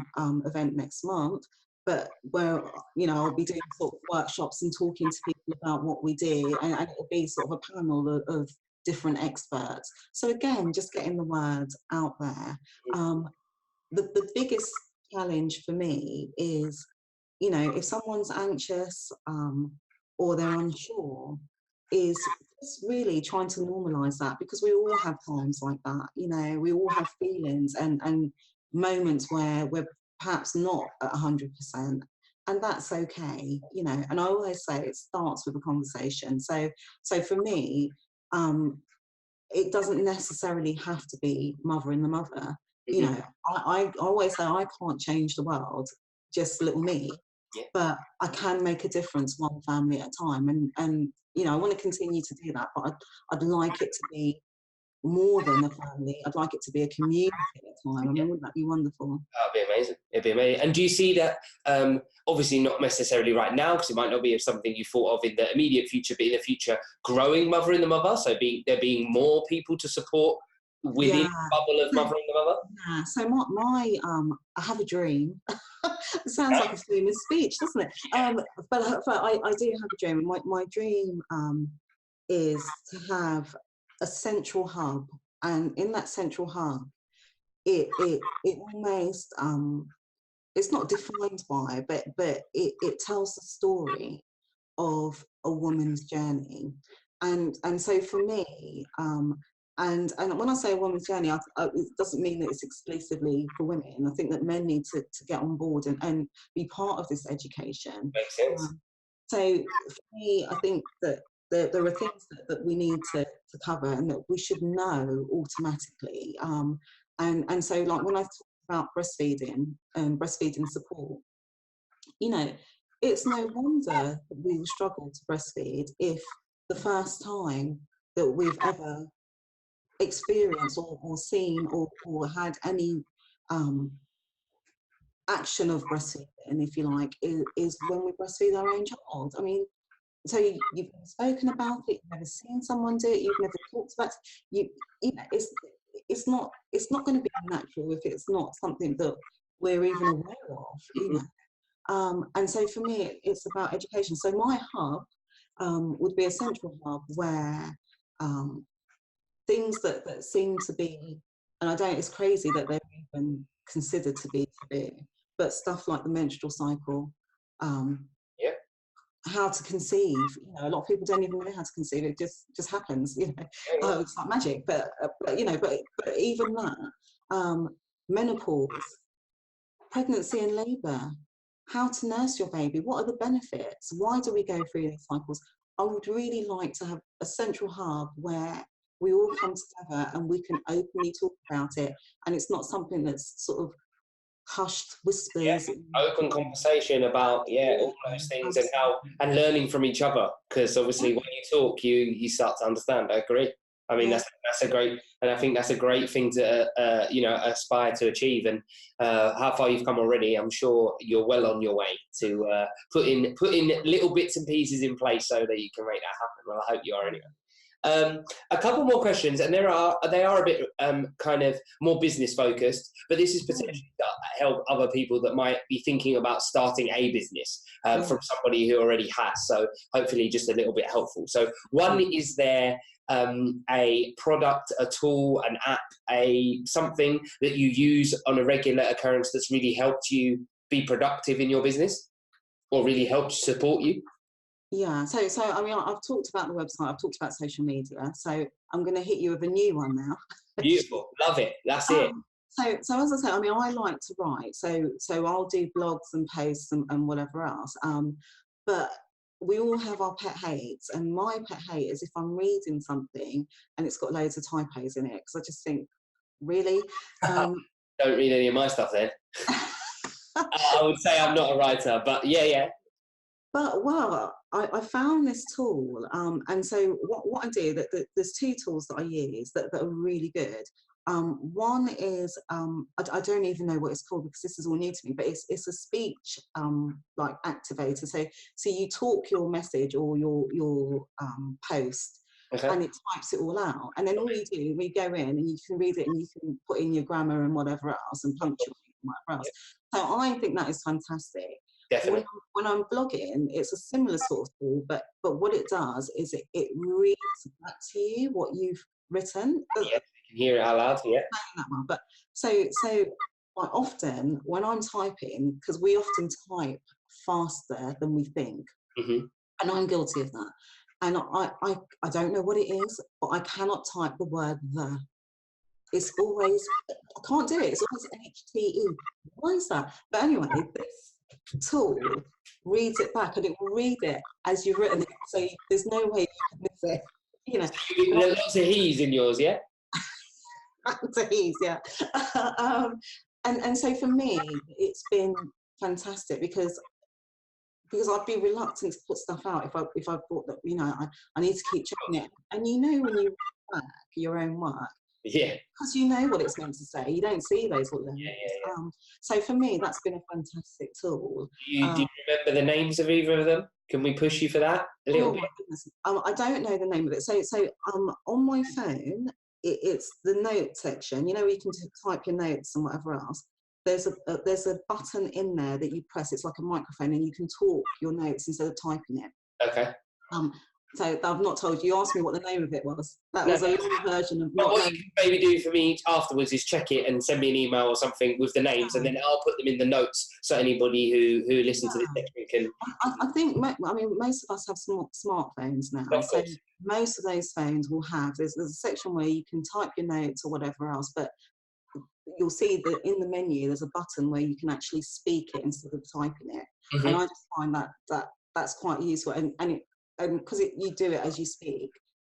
event next month, but where, you know, I'll be doing sort of workshops and talking to people about what we do, and it'll be sort of a panel of different experts. So again, just getting the word out there. The biggest challenge for me is, you know, if someone's anxious or they're unsure, is just really trying to normalize that, because we all have times like that. You know, we all have feelings and moments where we're perhaps not at 100%, and that's okay, you know. And I always say it starts with a conversation. So for me, it doesn't necessarily have to be Mother and the Mother. You know, I always say I can't change the world, just little me, but I can make a difference one family at a time. And you know, I want to continue to do that, but I'd like it to be more than a family. I'd like it to be a community at a time. I mean, wouldn't that be wonderful? That'd be amazing. It'd be amazing. And do you see that, obviously not necessarily right now, because it might not be something you thought of in the immediate future, but in the future, growing Mother and the Mother, so there being more people to support within the bubble of Mother and the Mother? Yeah, so my I have a dream. It sounds like a famous speech, doesn't it? But I do have a dream. My dream is to have a central hub, and in that central hub, it almost it's not defined by, but it tells the story of a woman's journey. And so for me, and when I say a woman's journey, it doesn't mean that it's exclusively for women. I think that men need to get on board and be part of this education. Makes sense. So for me, I think that there are things that we need to cover and that we should know automatically. And so, like, when I talk about breastfeeding and breastfeeding support, you know, it's no wonder that we will struggle to breastfeed if the first time that we've ever experienced or seen or had any action of breastfeeding, if you like, is when we breastfeed our own child. I mean, so you've never spoken about it, you've never seen someone do it, you've never talked about it. You know, it's not going to be natural if it's not something that we're even aware of. You know, and so for me, it's about education. So my hub would be a central hub where things that seem to be, and I don't, it's crazy that they're even considered to be severe, but stuff like the menstrual cycle, how to conceive. You know, a lot of people don't even know how to conceive. It just happens. You know, it's like magic. But you know, but even that, menopause, pregnancy and labour, how to nurse your baby. What are the benefits? Why do we go through these cycles? I would really like to have a central hub where we all come together and we can openly talk about it, and it's not something that's sort of hushed whispers. Open conversation about all those things, and learning from each other, because obviously when you talk, you start to understand. I agree. I mean, that's a great, and I think that's a great thing to you know, aspire to achieve. And how far you've come already, I'm sure you're well on your way to put in little bits and pieces in place so that you can make that happen. Well, I hope you are anyway. A couple more questions, and they are a bit kind of more business focused, but this is potentially to help other people that might be thinking about starting a business from somebody who already has. So hopefully just a little bit helpful. So one, is there a product, a tool, an app, something that you use on a regular occurrence that's really helped you be productive in your business, or really helped support you? Yeah, so I mean, I've talked about the website, I've talked about social media, so I'm going to hit you with a new one now. Beautiful, love it, that's it. So as I say, I mean, I like to write, so I'll do blogs and posts and whatever else, but we all have our pet hates, and my pet hate is if I'm reading something and it's got loads of typos in it, because I just think, really? Don't read any of my stuff then. I would say I'm not a writer, but yeah. But well, I found this tool, and so what I do, that there's two tools that I use that are really good. One is I don't even know what it's called because this is all new to me, but it's a speech like activator. So you talk your message or your post, and it types it all out, and then all you do, we go in and you can read it and you can put in your grammar and whatever else and punctuate and whatever else. So I think that is fantastic. Definitely. When I'm blogging, it's a similar sort of tool, but what it does is it reads back to you what you've written. Yeah, you can hear it out loud. Yeah. That one, but so quite often when I'm typing, because we often type faster than we think, and I'm guilty of that. And I don't know what it is, but I cannot type the word "the." It's always, I can't do it. It's always HTE. Why is that? But anyway, this tool reads it back and it will read it as you've written it, so there's no way you can miss it, you know. There are lots of he's in yours, yeah? Lots of he's, yeah. And so for me it's been fantastic because I'd be reluctant to put stuff out if I thought that, you know, I need to keep checking it. And you know, when you read back your own work, because you know what it's meant to say, you don't see those words. So for me, that's been a fantastic tool. Do you remember the names of either of them? Can we push you for that a little bit? I don't know the name of it. So on my phone, it's the note section. You know, where you can type your notes and whatever else. There's a button in there that you press. It's like a microphone, and you can talk your notes instead of typing it. Okay. So I've not told you. You asked me what the name of it was. That No. was a long version of But not what knowing. you can maybe do for me afterwards is check it and send me an email or something with the names, and then I'll put them in the notes so anybody who listens to this section can. I think, I mean, most of us have smartphones now. Of So course. most of those phones will have, there's a section where you can type your notes or whatever else, but you'll see that in the menu there's a button where you can actually speak it instead of typing it. Mm-hmm. And I just find that's quite useful. And because you do it as you speak,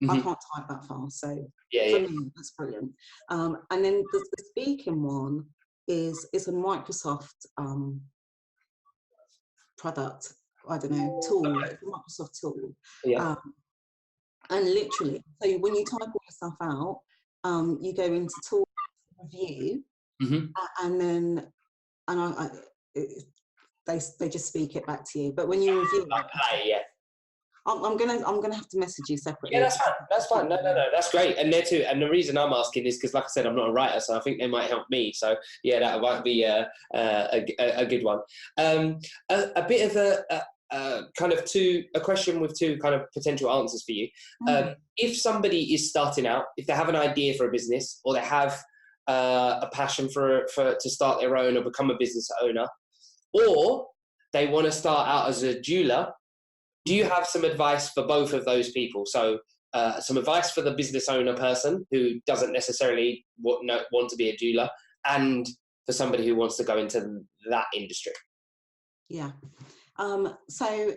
I can't type that fast. So for me, that's brilliant. And then the speaking one is a Microsoft product. I don't know, tool. It's a Microsoft tool. Yeah. And literally, so when you type all your stuff out, you go into tool review, and then they just speak it back to you. But when you review it, I'm gonna have to message you separately. Yeah, that's fine. That's fine. No, that's great. And there too. And the reason I'm asking is because, like I said, I'm not a writer, so I think they might help me. So yeah, that might be a good one. A bit of a kind of a question with two kind of potential answers for you. If somebody is starting out, if they have an idea for a business, or they have a passion for to start their own or become a business owner, or they want to start out as a doula, do you have some advice for both of those people? So some advice for the business owner person who doesn't necessarily want to be a doula, and for somebody who wants to go into that industry? Yeah. So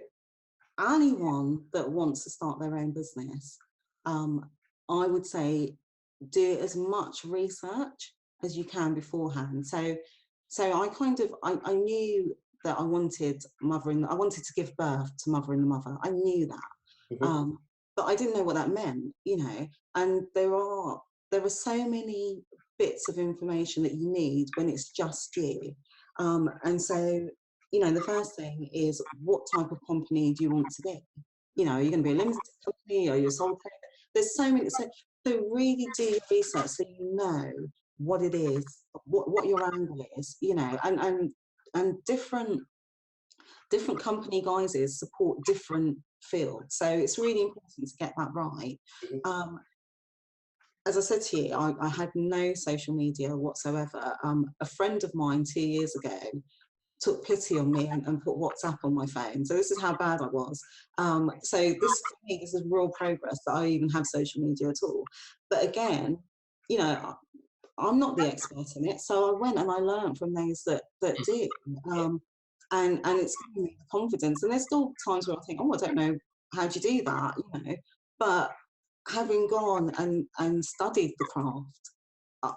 anyone that wants to start their own business, I would say do as much research as you can beforehand. So I knew that I wanted to give birth to mother and the mother. I knew that, but I didn't know what that meant, and there are so many bits of information that you need when it's just you, and so the first thing is, what type of company do you want to be? Are you going to be a limited company, or you're a sole trader? There's so many. So really do your research so you know what it is, what your angle is, and different company guises support different fields. So it's really important to get that right. As I said to you, I had no social media whatsoever. A friend of mine 2 years ago took pity on me and put WhatsApp on my phone. So this is how bad I was. So this, for me, this is real progress that I even have social media at all. But again, I'm not the expert in it. So I went and I learned from those that do. And it's given me the confidence. And there's still times where I think, oh, I don't know, how do you do that? But having gone and studied the craft,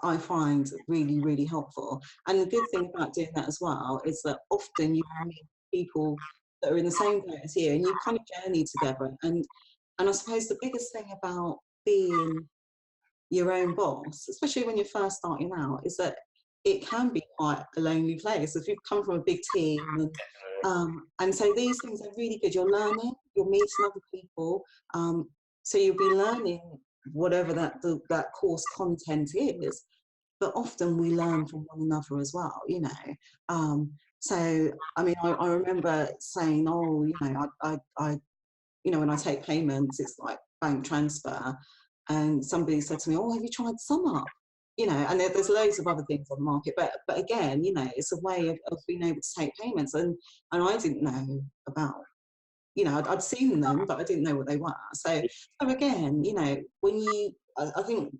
I find really, really helpful. And the good thing about doing that as well is that often you meet people that are in the same boat as you, and you kind of journey together. And I suppose the biggest thing about being your own boss, especially when you're first starting out, is that it can be quite a lonely place if you've come from a big team. And so these things are really good. You're learning, you're meeting other people. So you'll be learning whatever that course content is, but often we learn from one another as well, so I mean, I remember saying, oh, I when I take payments, it's like bank transfer, and somebody said to me, oh, have you tried SumUp? And there's loads of other things on the market, but again, it's a way of being able to take payments, and I didn't know about, I'd seen them, but I didn't know what they were. So again, I think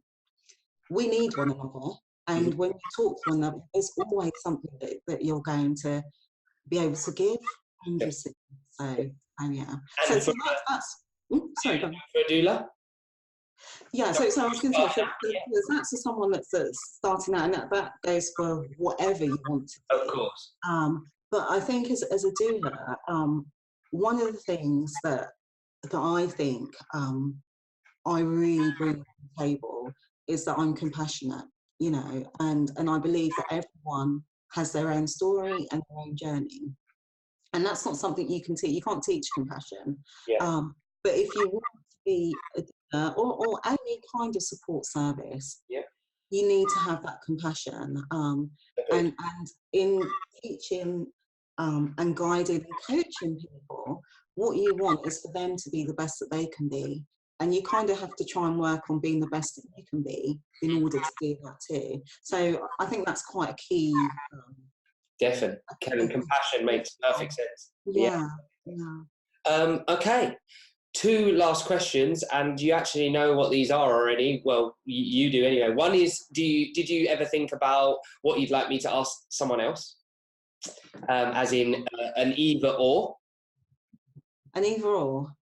we need one another, and when you talk to one another, there's always something that you're going to be able to give and receive. So, yeah. So that's sorry, go on. For a doula? Yeah, so I was going to say, that's for someone that's starting out, and that goes for whatever you want to do. Of course. But I think as a doula, one of the things that I think I really bring to the table is that I'm compassionate, and I believe that everyone has their own story and their own journey. And that's not something you can teach. You can't teach compassion. Yeah. But if you want to be a doula or any kind of support service, you need to have that compassion. And in teaching and guiding and coaching people, what you want is for them to be the best that they can be. And you kind of have to try and work on being the best that you can be in order to do that too. So I think that's quite a key. Definitely. Compassion makes perfect sense. Yeah. Okay. 2 last questions, and you actually know what these are already. Well, you do anyway. One is, did you ever think about what you'd like me to ask someone else? As in an either or? An either or.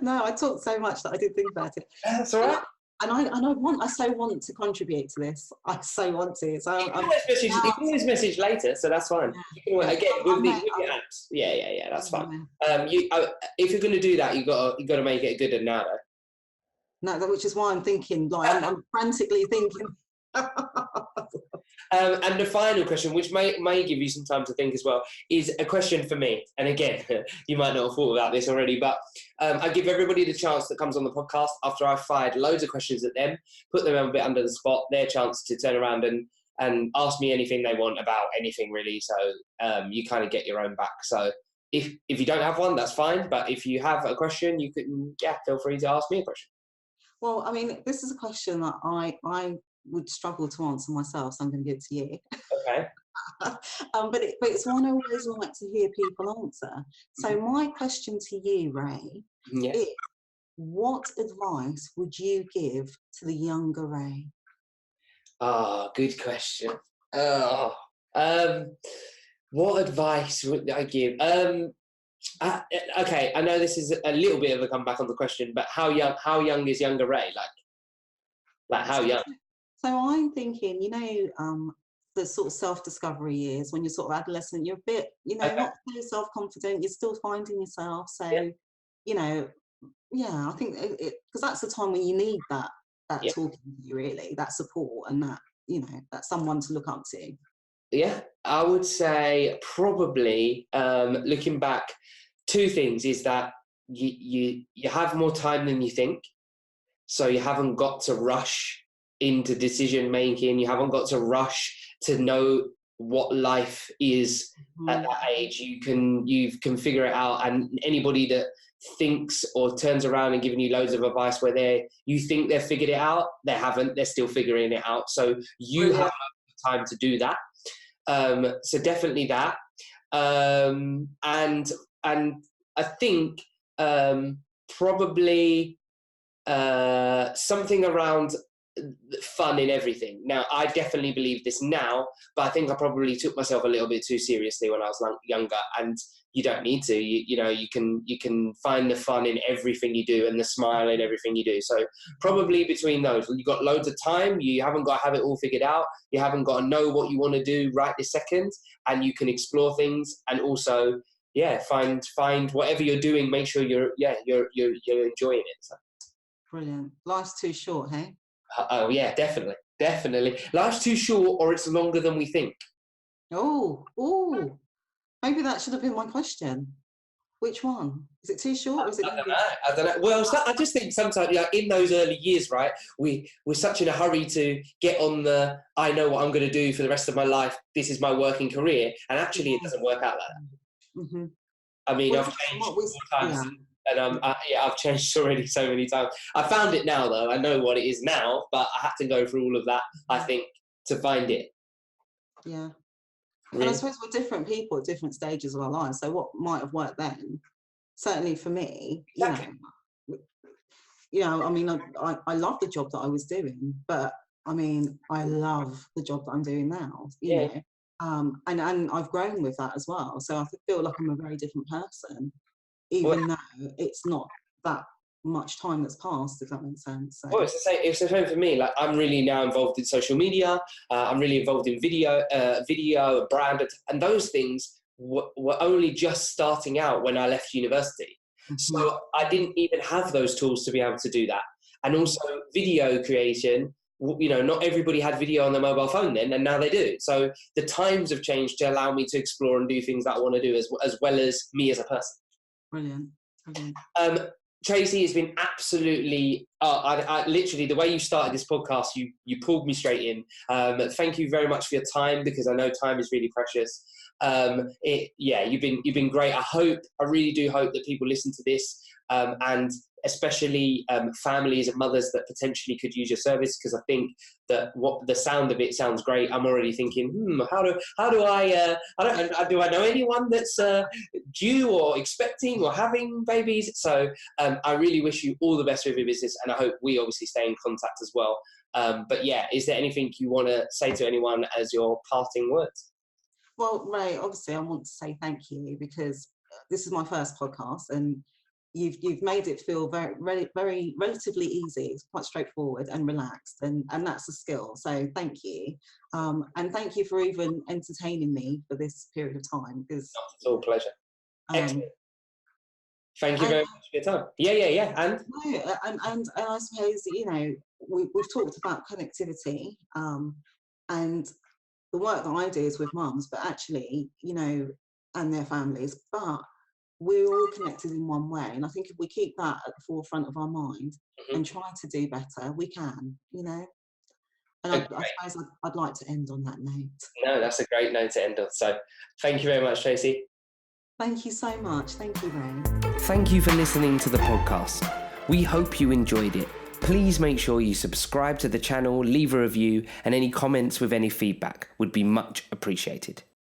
No, I talked so much that I didn't think about it. That's all right. And I so want to contribute to this. I so want to. So you can always message later, so that's fine. Yeah. Again, with your apps. Yeah, that's fine. If you're going to do that, you got to make it good and now. No, which is why I'm thinking. Like I'm frantically thinking. And the final question, which may give you some time to think as well, is a question for me. And again, you might not have thought about this already, but I give everybody the chance that comes on the podcast after I've fired loads of questions at them, put them a bit under the spot, their chance to turn around and ask me anything they want about anything really. So you kind of get your own back. So if you don't have one, that's fine. But if you have a question, you can, feel free to ask me a question. Well, I mean, this is a question that I would struggle to answer myself, so I'm going to give it to you. Okay. But it's one I always like to hear people answer. So my question to you, Ray, is what advice would you give to the younger Ray? Good question. What advice would I give? Okay, I know this is a little bit of a comeback on the question, but how young is younger Ray? Like how young? So I'm thinking, the sort of self-discovery years when you're sort of adolescent, you're a bit, not so self-confident, you're still finding yourself. So, I think because that's the time when you need that talking to you, really, that support and that, that's someone to look up to. Yeah, I would say probably, looking back, 2 things is that you have more time than you think. So you haven't got to rush into decision making. You haven't got to rush to know what life is at that age. You can figure it out. And anybody that thinks or turns around and giving you loads of advice where you think they've figured it out, they haven't. They're still figuring it out. So you have time to do that. So definitely that. And I think probably something around fun in everything. Now, I definitely believe this now, but I think I probably took myself a little bit too seriously when I was younger, and you don't need to. You can find the fun in everything you do and the smile in everything you do. So probably between those, you've got loads of time, you haven't got to have it all figured out, you haven't got to know what you want to do right this second, and you can explore things and also find whatever you're doing, make sure you're enjoying it. So. Brilliant. Life's too short, hey? Oh yeah, definitely. Life's too short, or it's longer than we think. Oh, maybe that should have been my question. Which one? Is it too short? Or is it? I don't know. Well, I just think sometimes, in those early years, right, we're such in a hurry to get on I know what I'm going to do for the rest of my life. This is my working career, and actually, it doesn't work out like that. Mm-hmm. I mean, I've changed 4 times. And I've changed already so many times. I found it now, though. I know what it is now, but I had to go through all of that, I think, to find it. Yeah. Really? And I suppose we're different people at different stages of our lives. So what might have worked then, certainly for me, exactly. I mean, I love the job that I was doing, but I mean, I love the job that I'm doing now, you know. And I've grown with that as well. So I feel like I'm a very different person. Even though it's not that much time that's passed, if that makes sense. So. Well, it's the same for me. Like, I'm really now involved in social media. I'm really involved in video, brand, and those things were only just starting out when I left university. Mm-hmm. So I didn't even have those tools to be able to do that. And also video creation, not everybody had video on their mobile phone then, and now they do. So the times have changed to allow me to explore and do things that I want to do as well as me as a person. Brilliant. Tracey, it's been absolutely, I literally, the way you started this podcast, you pulled me straight in. Thank you very much for your time, because I know time is really precious. You've been great. I really do hope that people listen to this, and especially families and mothers that potentially could use your service, because I think that what the sound of it sounds great. I'm already thinking, do I know anyone that's due or expecting or having babies? So I really wish you all the best with your business, and I hope we obviously stay in contact as well. But yeah, is there anything you want to say to anyone as your parting words? Well, Ray, obviously I want to say thank you, because this is my first podcast, and you've made it feel very relatively easy. It's quite straightforward and relaxed, and that's a skill. So thank you, and thank you for even entertaining me for this period of time. Because it's all a pleasure. Excellent. Thank you very much for your time. Yeah. And I suppose, you know, we've talked about connectivity, and the work that I do is with mums, but actually, you know, and their families, but we're all connected in one way. And I think if we keep that at the forefront of our mind and try to do better, we can, you know. And I suppose I'd like to end on that note. No, that's a great note to end on. So thank you very much, Tracey. Thank you so much. Thank you, Ray. Thank you for listening to the podcast. We hope you enjoyed it. Please make sure you subscribe to the channel, leave a review, and any comments with any feedback would be much appreciated.